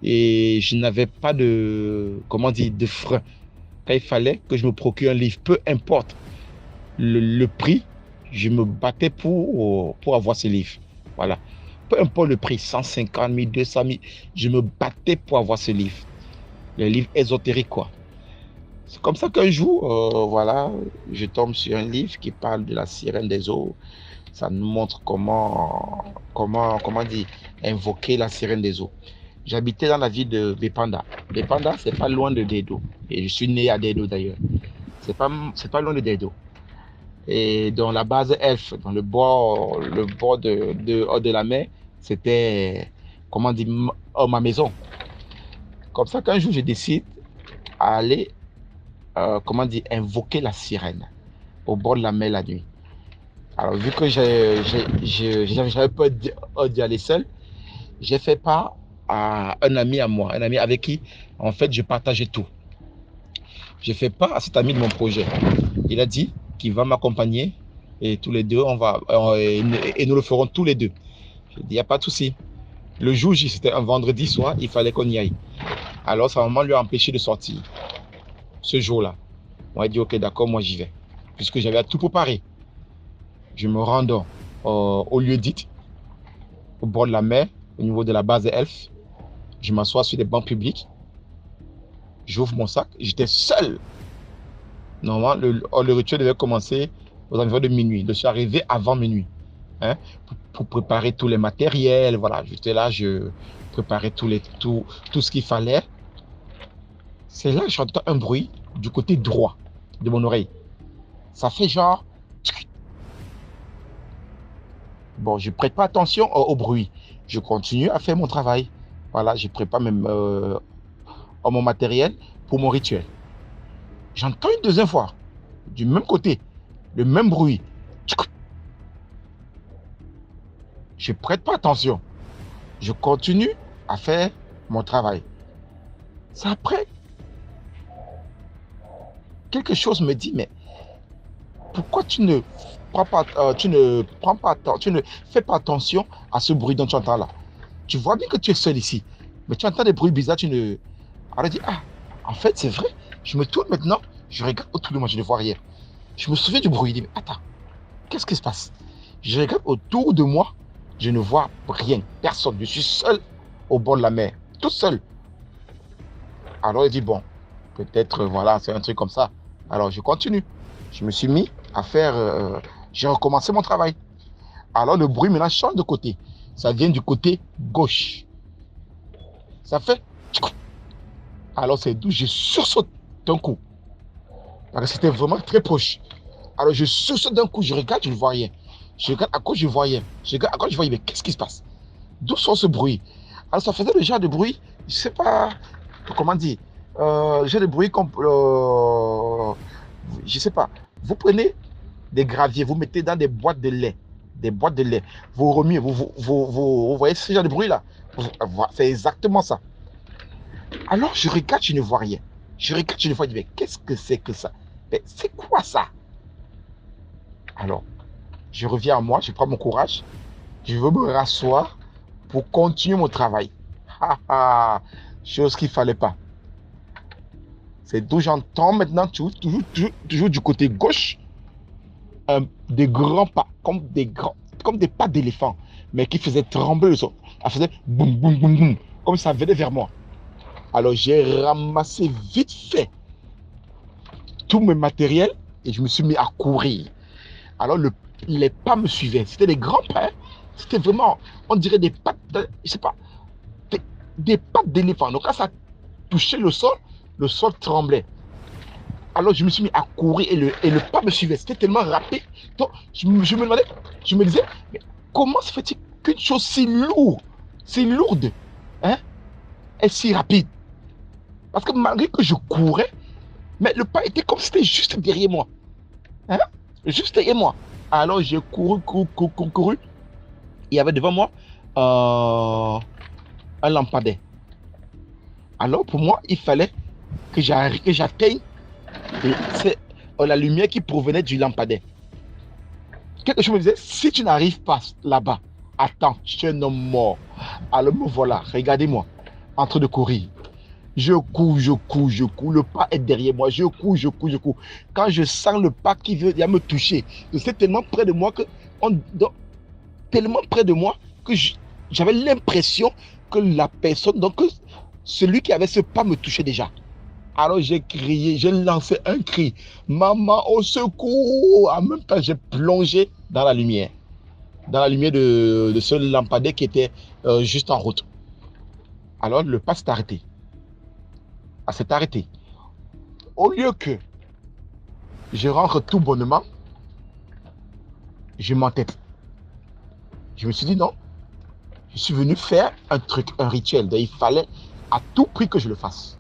Et je n'avais pas de frein. Quand il fallait que je me procure un livre, peu importe le prix, je me battais pour avoir ce livre. Voilà. Peu importe le prix, 150 000, 200 000, je me battais pour avoir ce livre. Le livre ésotérique, quoi. C'est comme ça qu'un jour, voilà, je tombe sur un livre qui parle de la sirène des eaux. Ça nous montre comment dire, invoquer la sirène des eaux. J'habitais dans la ville de Bepanda. Bepanda, c'est pas loin de Dedo. Et je suis né à Dedo d'ailleurs. C'est pas loin de Dedo. Et dans la base Elf, dans le bord de la mer, c'était, ma maison. Comme ça qu'un jour, je décide d'aller, invoquer la sirène au bord de la mer la nuit. Alors, vu que j'avais peur d'y aller seul, j'ai fait part à un ami à moi, un ami avec qui, en fait, je partageais tout. Je ne fais pas à cet ami de mon projet. Il a dit qu'il va m'accompagner et tous les deux, et nous le ferons tous les deux. J'ai dit, il n'y a pas de souci. Le jour J, c'était un vendredi soir, il fallait qu'on y aille. Alors, sa maman lui a empêché de sortir ce jour-là. On a dit, ok, d'accord, moi j'y vais. Puisque j'avais tout préparé. Je me rends donc au lieu dit, au bord de la mer, au niveau de la base des elfes. Je m'assois sur des bancs publics. J'ouvre mon sac. J'étais seul. Normalement, le rituel devait commencer aux environs de minuit. Je suis arrivé avant minuit. Hein, pour préparer tous les matériels. Voilà, j'étais là, je préparais tout ce qu'il fallait. C'est là que j'entends un bruit du côté droit de mon oreille. Ça fait genre... Bon, je ne prête pas attention au bruit. Je continue à faire mon travail. Voilà, je prépare même mon matériel pour mon rituel. J'entends une deuxième fois, du même côté, le même bruit. Je ne prête pas attention. Je continue à faire mon travail. C'est après. Quelque chose me dit, mais pourquoi tu ne fais pas attention à ce bruit dont tu entends là? Tu vois bien que tu es seul ici, mais tu entends des bruits bizarres, tu ne... Alors je dis, ah, en fait, c'est vrai. Je me tourne maintenant, je regarde autour de moi, je ne vois rien. Je me souviens du bruit, je dis, mais attends, qu'est-ce qui se passe? Je regarde autour de moi, je ne vois rien, personne. Je suis seul au bord de la mer, tout seul. Alors il dit, bon, peut-être, voilà, c'est un truc comme ça. Alors je continue. Je me suis mis à faire... j'ai recommencé mon travail. Alors le bruit maintenant change de côté. Ça vient du côté gauche. Ça fait... Alors c'est d'où je sursaute d'un coup. Parce que c'était vraiment très proche. Alors je sursaute d'un coup, je regarde, je ne vois rien. Je regarde à gauche, je ne vois rien. Je regarde à gauche, je vois rien. Mais qu'est-ce qui se passe? D'où sort ce bruit? Alors ça faisait le genre de bruit, je ne sais pas comment dire. Genre de bruit comme... je ne sais pas. Vous prenez des graviers, vous mettez dans des boîtes de lait. Des boîtes de lait. Vous remuez, vous voyez ce genre de bruit là? C'est exactement ça. Alors je regarde, je ne vois rien. Je regarde, je ne vois rien. Mais qu'est-ce que c'est que ça? Mais c'est quoi ça? Alors, je reviens à moi, je prends mon courage. Je veux me rasseoir pour continuer mon travail. Chose qu'il ne fallait pas. C'est d'où j'entends maintenant, toujours du côté gauche, des grands pas, comme des pas d'éléphant, mais qui faisaient trembler le sol. Ça faisait boum, boum, boum, boum, comme ça venait vers moi. Alors j'ai ramassé vite fait tout mes matériels et je me suis mis à courir. Alors les pas me suivaient. C'était des grands pas. C'était vraiment, on dirait des pattes, je sais pas, des pattes d'éléphant. Donc quand ça touchait le sol tremblait. Alors je me suis mis à courir et le pas me suivait. C'était tellement rapide. Donc je me demandais, je me disais, mais comment se fait-il qu'une chose si lourde, hein, est si rapide? Parce que malgré que je courais, mais le pas était comme si c'était juste derrière moi. Hein? Juste derrière moi. Alors j'ai couru. Il y avait devant moi un lampadaire. Alors pour moi, il fallait que j'atteigne la lumière qui provenait du lampadaire. Quelque chose me disait, si tu n'arrives pas là-bas, attends, tu es un homme mort. Alors me voilà, regardez-moi, en train de courir. Je cours, le pas est derrière moi, je cours. Quand je sens le pas qui vient me toucher, c'est tellement près de moi que j'avais l'impression que la personne, donc celui qui avait ce pas me touchait déjà. Alors j'ai crié, j'ai lancé un cri, maman au secours. En même temps, j'ai plongé dans la lumière de ce lampadaire qui était juste en route. Alors le pas s'est arrêté. S'est arrêté. Au lieu que je rentre tout bonnement, je m'entête. Je me suis dit non, je suis venu faire un rituel. Donc il fallait à tout prix que je le fasse.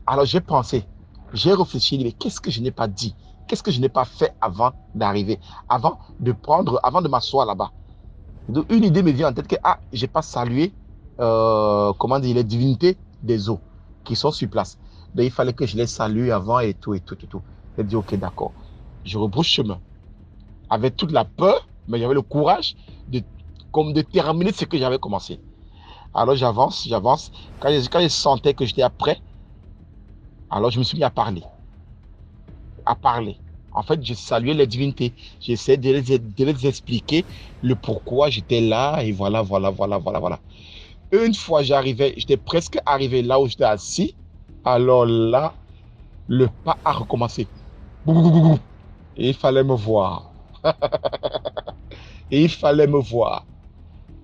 Alors j'ai pensé, j'ai réfléchi, mais qu'est-ce que je n'ai pas dit? Qu'est-ce que je n'ai pas fait avant d'arriver, avant de m'asseoir là-bas? Donc une idée me vient en tête que j'ai pas salué les divinités des eaux qui sont sur place. Donc, il fallait que je les salue avant et tout, et tout, et tout. J'ai dit, ok, d'accord. Je rebrousse chemin. Avec toute la peur, mais j'avais le courage de terminer ce que j'avais commencé. Alors, j'avance. Quand je sentais que j'étais prêt, alors je me suis mis à parler. En fait, je saluais les divinités. J'essayais de les expliquer le pourquoi j'étais là et voilà. Une fois j'étais presque arrivé là où j'étais assis. Alors là, le pas a recommencé. Et il fallait me voir.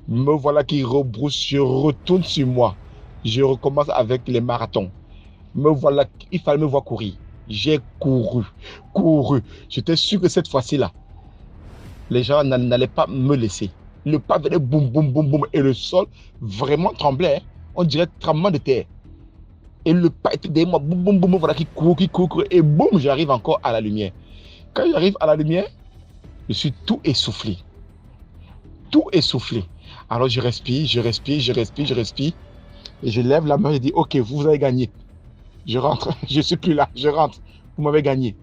Me voilà qui rebrousse, je retourne sur moi. Je recommence avec les marathons. Me voilà, il fallait me voir courir. J'ai couru. J'étais sûr que cette fois-ci-là, les gens n'allaient pas me laisser. Le pas venait boum, boum, boum, boum. Et le sol vraiment tremblait. Hein. On dirait tremblement de terre. Et le pas était derrière moi. Boum, boum, boum. Voilà qui court. Et boum, j'arrive encore à la lumière. Quand j'arrive à la lumière, je suis tout essoufflé. Alors je respire. Et je lève la main et dis, ok, vous avez gagné. Je rentre. Je ne suis plus là. Je rentre. Vous m'avez gagné.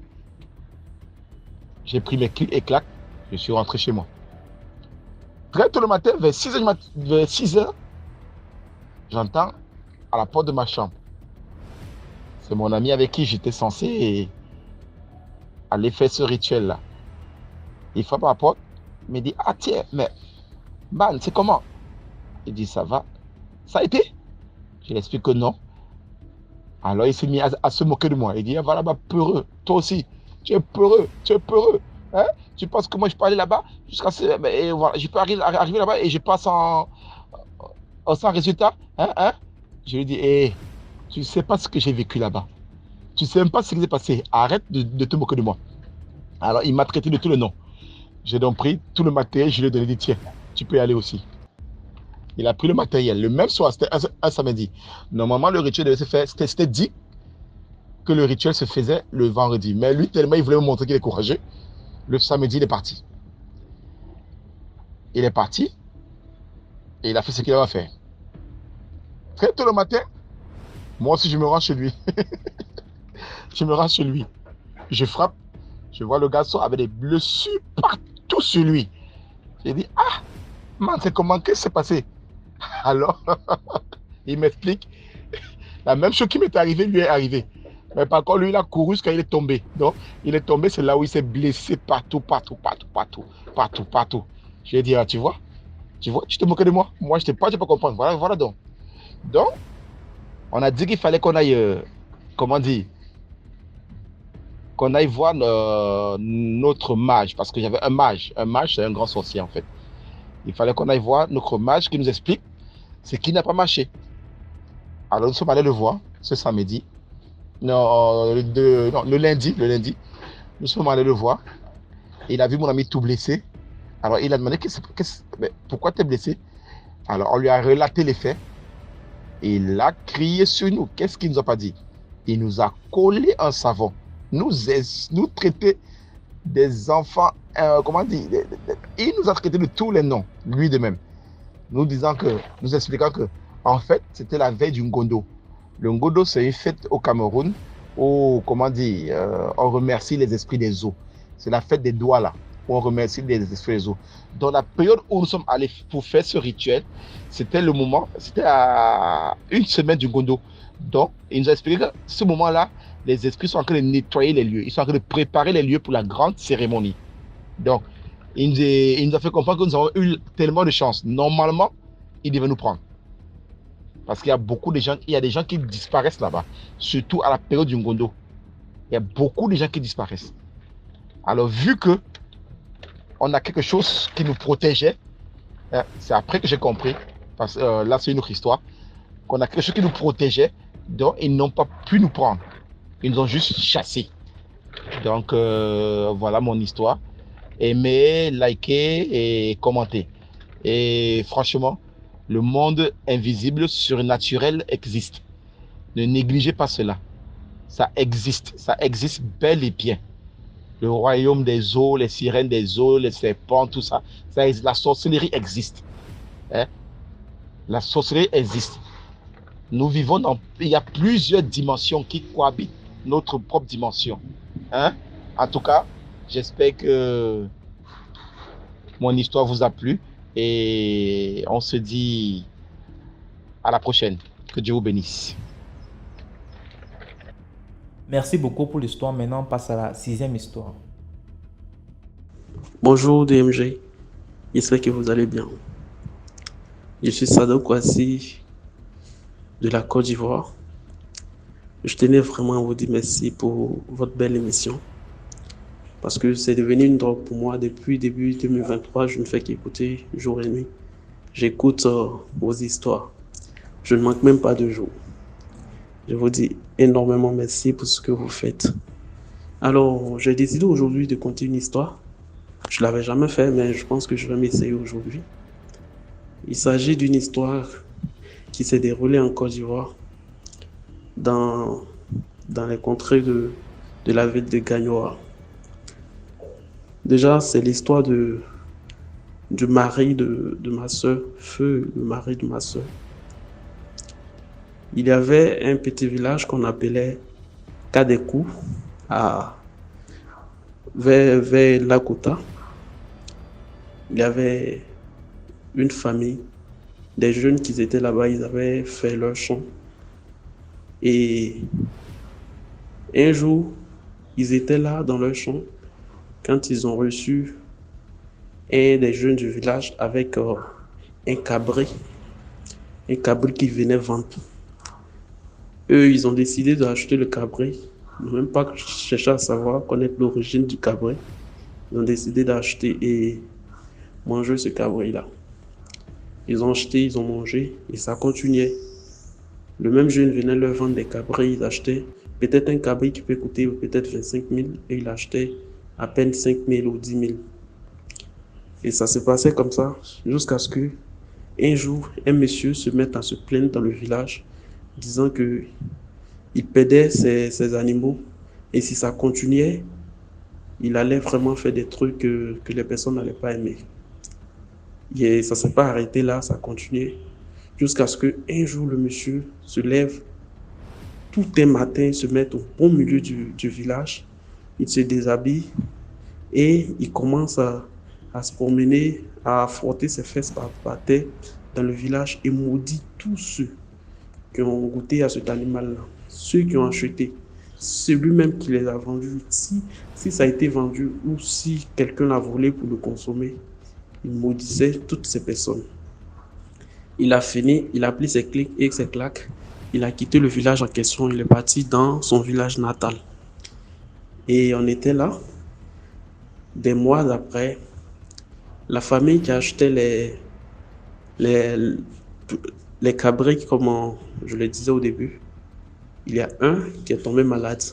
J'ai pris mes clés et clac. Je suis rentré chez moi. Très tôt le matin, vers 6 heures, j'entends à la porte de ma chambre. C'est mon ami avec qui j'étais censé aller faire ce rituel-là. Il frappe à la porte, il me dit, ah tiens, mais man, c'est comment? Il dit, ça va. Ça a été? Je lui explique que non. Alors il s'est mis à se moquer de moi. Il dit, ah, va là-bas, peureux. Toi aussi, tu es peureux. Hein? Tu penses que moi je peux aller là-bas jusqu'à et voilà, je peux arriver là-bas et je passe sans résultat? Hein? Je lui dis, tu ne sais pas ce que j'ai vécu là-bas. Tu ne sais même pas ce qui s'est passé. Arrête de te moquer de moi. Alors il m'a traité de tous les noms. J'ai donc pris tout le matériel, je lui ai donné, dit, tiens, tu peux y aller aussi. Il a pris le matériel. Le même soir, c'était un samedi. Normalement, le rituel devait se faire, c'était dit que le rituel se faisait le vendredi. Mais lui, tellement il voulait me montrer qu'il est courageux, le samedi, il est parti. Et il a fait ce qu'il avait à faire. Très tôt le matin, moi aussi, je me rends chez lui. Je frappe. Je vois le garçon avec des blessures partout sur lui. J'ai dit, ah, man, c'est comment, qu'est-ce qui s'est passé? Alors, il m'explique, la même chose qui m'est arrivée, lui est arrivée. Mais par contre, lui, il a couru jusqu'à il est tombé. Donc, il est tombé, c'est là où il s'est blessé partout. Je lui ai dit, ah, tu vois, tu te moquais de moi. Moi, je ne pas comprendre. Voilà donc. Donc, on a dit qu'il fallait qu'on aille, qu'on aille voir notre mage. Parce que j'avais un mage. Un mage, c'est un grand sorcier, en fait. Il fallait qu'on aille voir notre mage qui nous explique ce qui n'a pas marché. Alors, nous sommes allés le voir ce samedi. Le lundi. Nous sommes allés le voir. Il a vu mon ami tout blessé. Alors, il a demandé pourquoi tu es blessé? Alors, on lui a relaté les faits. Et il a crié sur nous. Qu'est-ce qu'il ne nous a pas dit? Il nous a collé un savon. Nous traitait des enfants, il nous a traité de tous les noms, lui de même. Nous expliquant que, en fait, c'était la veille du Ngondo. Le Ngondo, c'est une fête au Cameroun où, on remercie les esprits des eaux. C'est la fête des doigts là, où on remercie les esprits des eaux. Dans la période où nous sommes allés pour faire ce rituel, c'était à une semaine du Ngondo. Donc, il nous a expliqué que ce moment-là, les esprits sont en train de nettoyer les lieux. Ils sont en train de préparer les lieux pour la grande cérémonie. Donc, il nous a fait comprendre que nous avons eu tellement de chance. Normalement, il devait nous prendre. Parce qu'il y a beaucoup de gens, des gens qui disparaissent là-bas. Surtout à la période du Ngondo. Il y a beaucoup de gens qui disparaissent. Alors, vu que on a quelque chose qui nous protégeait, c'est après que j'ai compris, parce que là, c'est une autre histoire, qu'on a quelque chose qui nous protégeait, donc ils n'ont pas pu nous prendre. Ils nous ont juste chassés. Donc, voilà mon histoire. Aimez, likez et commentez. Et franchement, le monde invisible, surnaturel existe. Ne négligez pas cela. Ça existe bel et bien. Le royaume des eaux, les sirènes des eaux, les serpents, tout ça, la sorcellerie existe. La sorcellerie existe. Il y a plusieurs dimensions qui cohabitent notre propre dimension. Hein? En tout cas, j'espère que mon histoire vous a plu et on se dit à la prochaine. Que Dieu vous bénisse. Merci beaucoup pour l'histoire. Maintenant, on passe à la 6e histoire. Bonjour DMG, j'espère que vous allez bien. Je suis Sadok Kwasi de la Côte d'Ivoire. Je tenais vraiment à vous dire merci pour votre belle émission parce que c'est devenu une drogue pour moi depuis début 2023. Je ne fais qu'écouter jour et nuit. J'écoute vos histoires. Je ne manque même pas de jours. Je vous dis énormément merci pour ce que vous faites. Alors, j'ai décidé aujourd'hui de conter une histoire. Je ne l'avais jamais fait, mais je pense que je vais m'essayer aujourd'hui. Il s'agit d'une histoire qui s'est déroulée en Côte d'Ivoire, dans les contrées de la ville de Gagnoa. Déjà, c'est l'histoire du mari de ma soeur, Feu, le mari de ma soeur. Il y avait un petit village qu'on appelait Kadekou, vers Lakota. Il y avait une famille, des jeunes qui étaient là-bas, ils avaient fait leur champ. Et un jour, ils étaient là dans leur champ quand ils ont reçu un des jeunes du village avec un cabri qui venait vendre. Eux, ils ont décidé d'acheter le cabri. Ils n'ont même pas cherché à savoir, connaître l'origine du cabri. Ils ont décidé d'acheter et manger ce cabri-là. Ils ont acheté, ils ont mangé et ça continuait. Le même jeune venait leur vendre des cabris, ils achetaient peut-être un cabri qui peut coûter peut-être 25 000 et il achetait à peine 5 000 ou 10 000. Et ça s'est passé comme ça jusqu'à ce que un jour, un monsieur se mette à se plaindre dans le village disant que il perdait ses animaux et si ça continuait, il allait vraiment faire des trucs que les personnes n'allaient pas aimer. Et ça ne s'est pas arrêté là, ça continuait jusqu'à ce qu'un jour le monsieur se lève tout un matin, se mette au bon milieu du village, il se déshabille et il commence à se promener, à frotter ses fesses par terre dans le village et maudit tous ceux qui ont goûté à cet animal-là, ceux qui ont acheté, celui-même qui les a vendus. Si ça a été vendu ou si quelqu'un l'a volé pour le consommer, il maudissait toutes ces personnes. Il a fini, il a pris ses clics et ses claques, il a quitté le village en question, il est parti dans son village natal. Et on était là, des mois après, la famille qui achetait les cabris, comme je le disais au début, il y a un qui est tombé malade.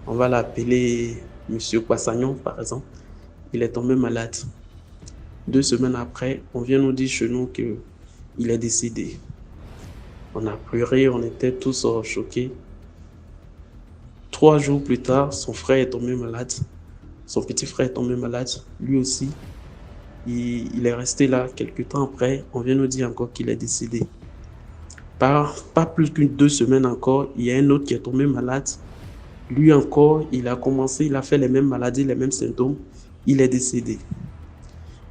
On va l'appeler Monsieur Poissagnon, par exemple. Il est tombé malade. 2 semaines après, on vient nous dire chez nous qu'il est décédé. On a pleuré, on était tous choqués. 3 jours plus tard, son frère est tombé malade. Son petit frère est tombé malade, lui aussi. Il est resté là. Quelques temps après, on vient nous dire encore qu'il est décédé. Pas plus qu'une 2 semaines encore, il y a un autre qui est tombé malade. Lui encore, il a fait les mêmes maladies, les mêmes symptômes. Il est décédé.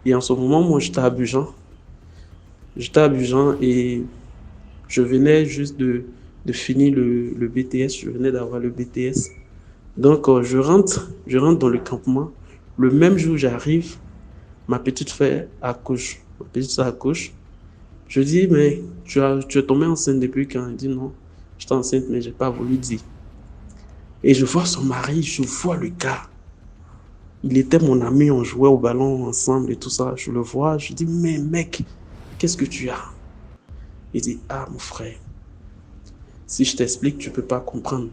Et en ce moment, moi, j'étais à Abidjan. Et je venais juste de finir le BTS. Je venais d'avoir le BTS. Donc, je rentre dans le campement. Le même jour, j'arrive. Ma petite sœur accouche. Je dis, mais tu es tombée enceinte depuis quand? Elle dit, non, j'étais enceinte, mais je n'ai pas voulu dire. Et je vois son mari, je vois le gars. Il était mon ami, on jouait au ballon ensemble et tout ça. Je le vois, je dis, mais mec, qu'est-ce que tu as? Il dit, ah, mon frère, si je t'explique, tu ne peux pas comprendre.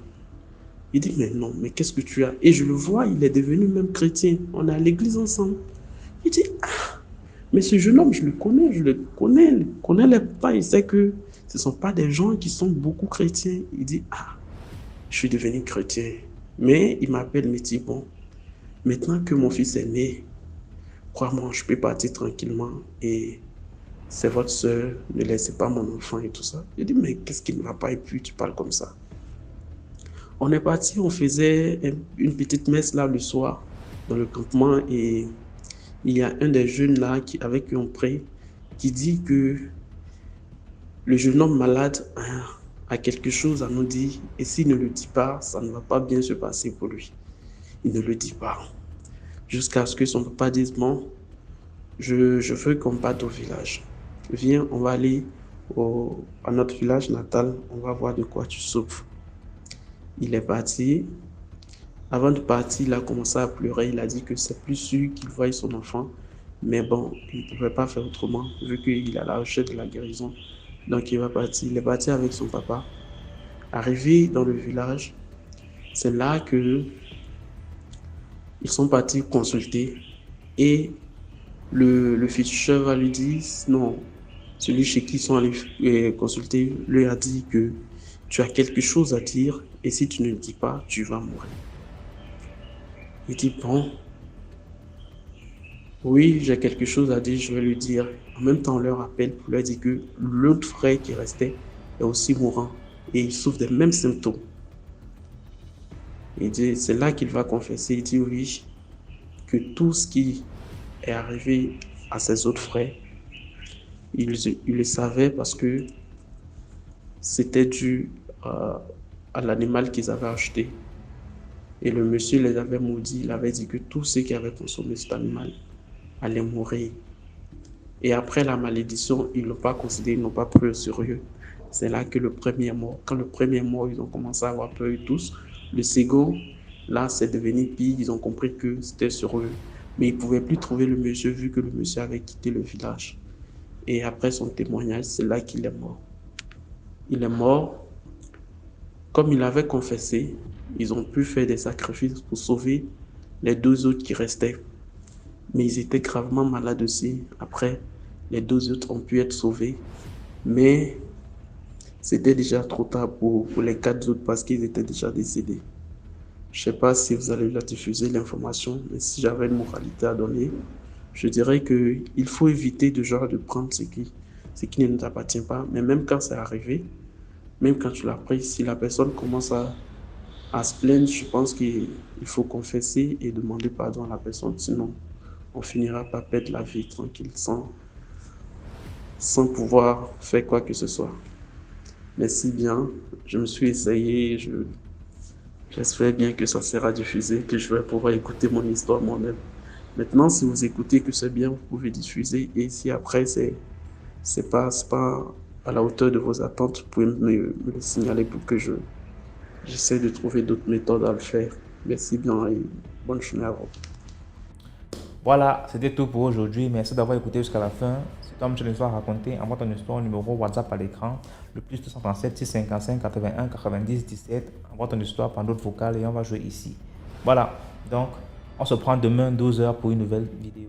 Il dit, mais non, mais qu'est-ce que tu as? Et je le vois, il est devenu même chrétien. On est à l'église ensemble. Il dit, ah, mais ce jeune homme, je le connais les pas. Il sait que ce ne sont pas des gens qui sont beaucoup chrétiens. Il dit, ah, je suis devenu chrétien. Mais il m'appelle, me dit, bon, maintenant que mon fils est né, crois-moi, je peux partir tranquillement et c'est votre soeur, ne laissez pas mon enfant et tout ça. J'ai dit, mais qu'est-ce qui ne va pas et puis tu parles comme ça. On est parti, on faisait une petite messe là le soir dans le campement et il y a un des jeunes là avec qui on prie qui dit que le jeune homme malade a quelque chose à nous dire et s'il ne le dit pas, ça ne va pas bien se passer pour lui. Il ne le dit pas. Jusqu'à ce que son papa dise, bon, je veux qu'on parte au village. Viens, on va aller à notre village natal, on va voir de quoi tu souffres. Il est parti. Avant de partir, il a commencé à pleurer. Il a dit que c'est plus sûr qu'il voie son enfant. Mais bon, il ne pouvait pas faire autrement, vu qu'il est à la recherche de la guérison. Donc il va partir. Il est parti avec son papa. Arrivé dans le village, c'est là que ils sont partis consulter. Et le ficheur va lui dire, non, celui chez qui ils sont allés consulter lui a dit que tu as quelque chose à dire et si tu ne le dis pas, tu vas mourir. Il dit, bon, oui, j'ai quelque chose à dire, je vais lui dire. En même temps, on leur appelle pour leur dire que l'autre frère qui restait est aussi mourant et il souffre des mêmes symptômes. Il dit, c'est là qu'il va confesser, il dit oui, que tout ce qui est arrivé à ses autres frères, il le savait parce que c'était dû à l'animal qu'ils avaient acheté. Et le monsieur les avait maudits, il avait dit que tous ceux qui avaient consommé cet animal allaient mourir. Et après la malédiction, ils ne l'ont pas considéré, ils n'ont pas pris au sérieux. C'est là que le premier est mort. Quand le premier est mort, ils ont commencé à avoir peur tous. Le second, là, c'est devenu pire, ils ont compris que c'était sur eux. Mais ils ne pouvaient plus trouver le monsieur vu que le monsieur avait quitté le village. Et après son témoignage, c'est là qu'il est mort. Il est mort. Comme il avait confessé, ils ont pu faire des sacrifices pour sauver les deux autres qui restaient. Mais ils étaient gravement malades aussi. Après, les deux autres ont pu être sauvés. Mais c'était déjà trop tard pour les quatre autres parce qu'ils étaient déjà décédés. Je ne sais pas si vous allez la diffuser l'information, mais si j'avais une moralité à donner, je dirais qu'il faut éviter de prendre ce qui ne nous appartient pas. Mais même quand c'est arrivé, même quand tu l'as pris, si la personne commence à se plaindre, je pense qu'il faut confesser et demander pardon à la personne. Sinon, on finira par perdre la vie tranquille sans pouvoir faire quoi que ce soit. Merci bien. Je me suis essayé. J'espère bien que ça sera diffusé, que je vais pouvoir écouter mon histoire moi-même. Maintenant, si vous écoutez que c'est bien, vous pouvez diffuser. Et si après, c'est pas à la hauteur de vos attentes, vous pouvez me le signaler pour que j'essaie de trouver d'autres méthodes à le faire. Merci bien et bonne journée à vous. Voilà, c'était tout pour aujourd'hui. Merci d'avoir écouté jusqu'à la fin. Si tu as une histoire à raconter, envoie ton histoire au numéro WhatsApp à l'écran, le plus 237 655 81 90 17. Envoie ton histoire par note vocale et on va jouer ici. Voilà, donc on se prend demain 12h pour une nouvelle vidéo.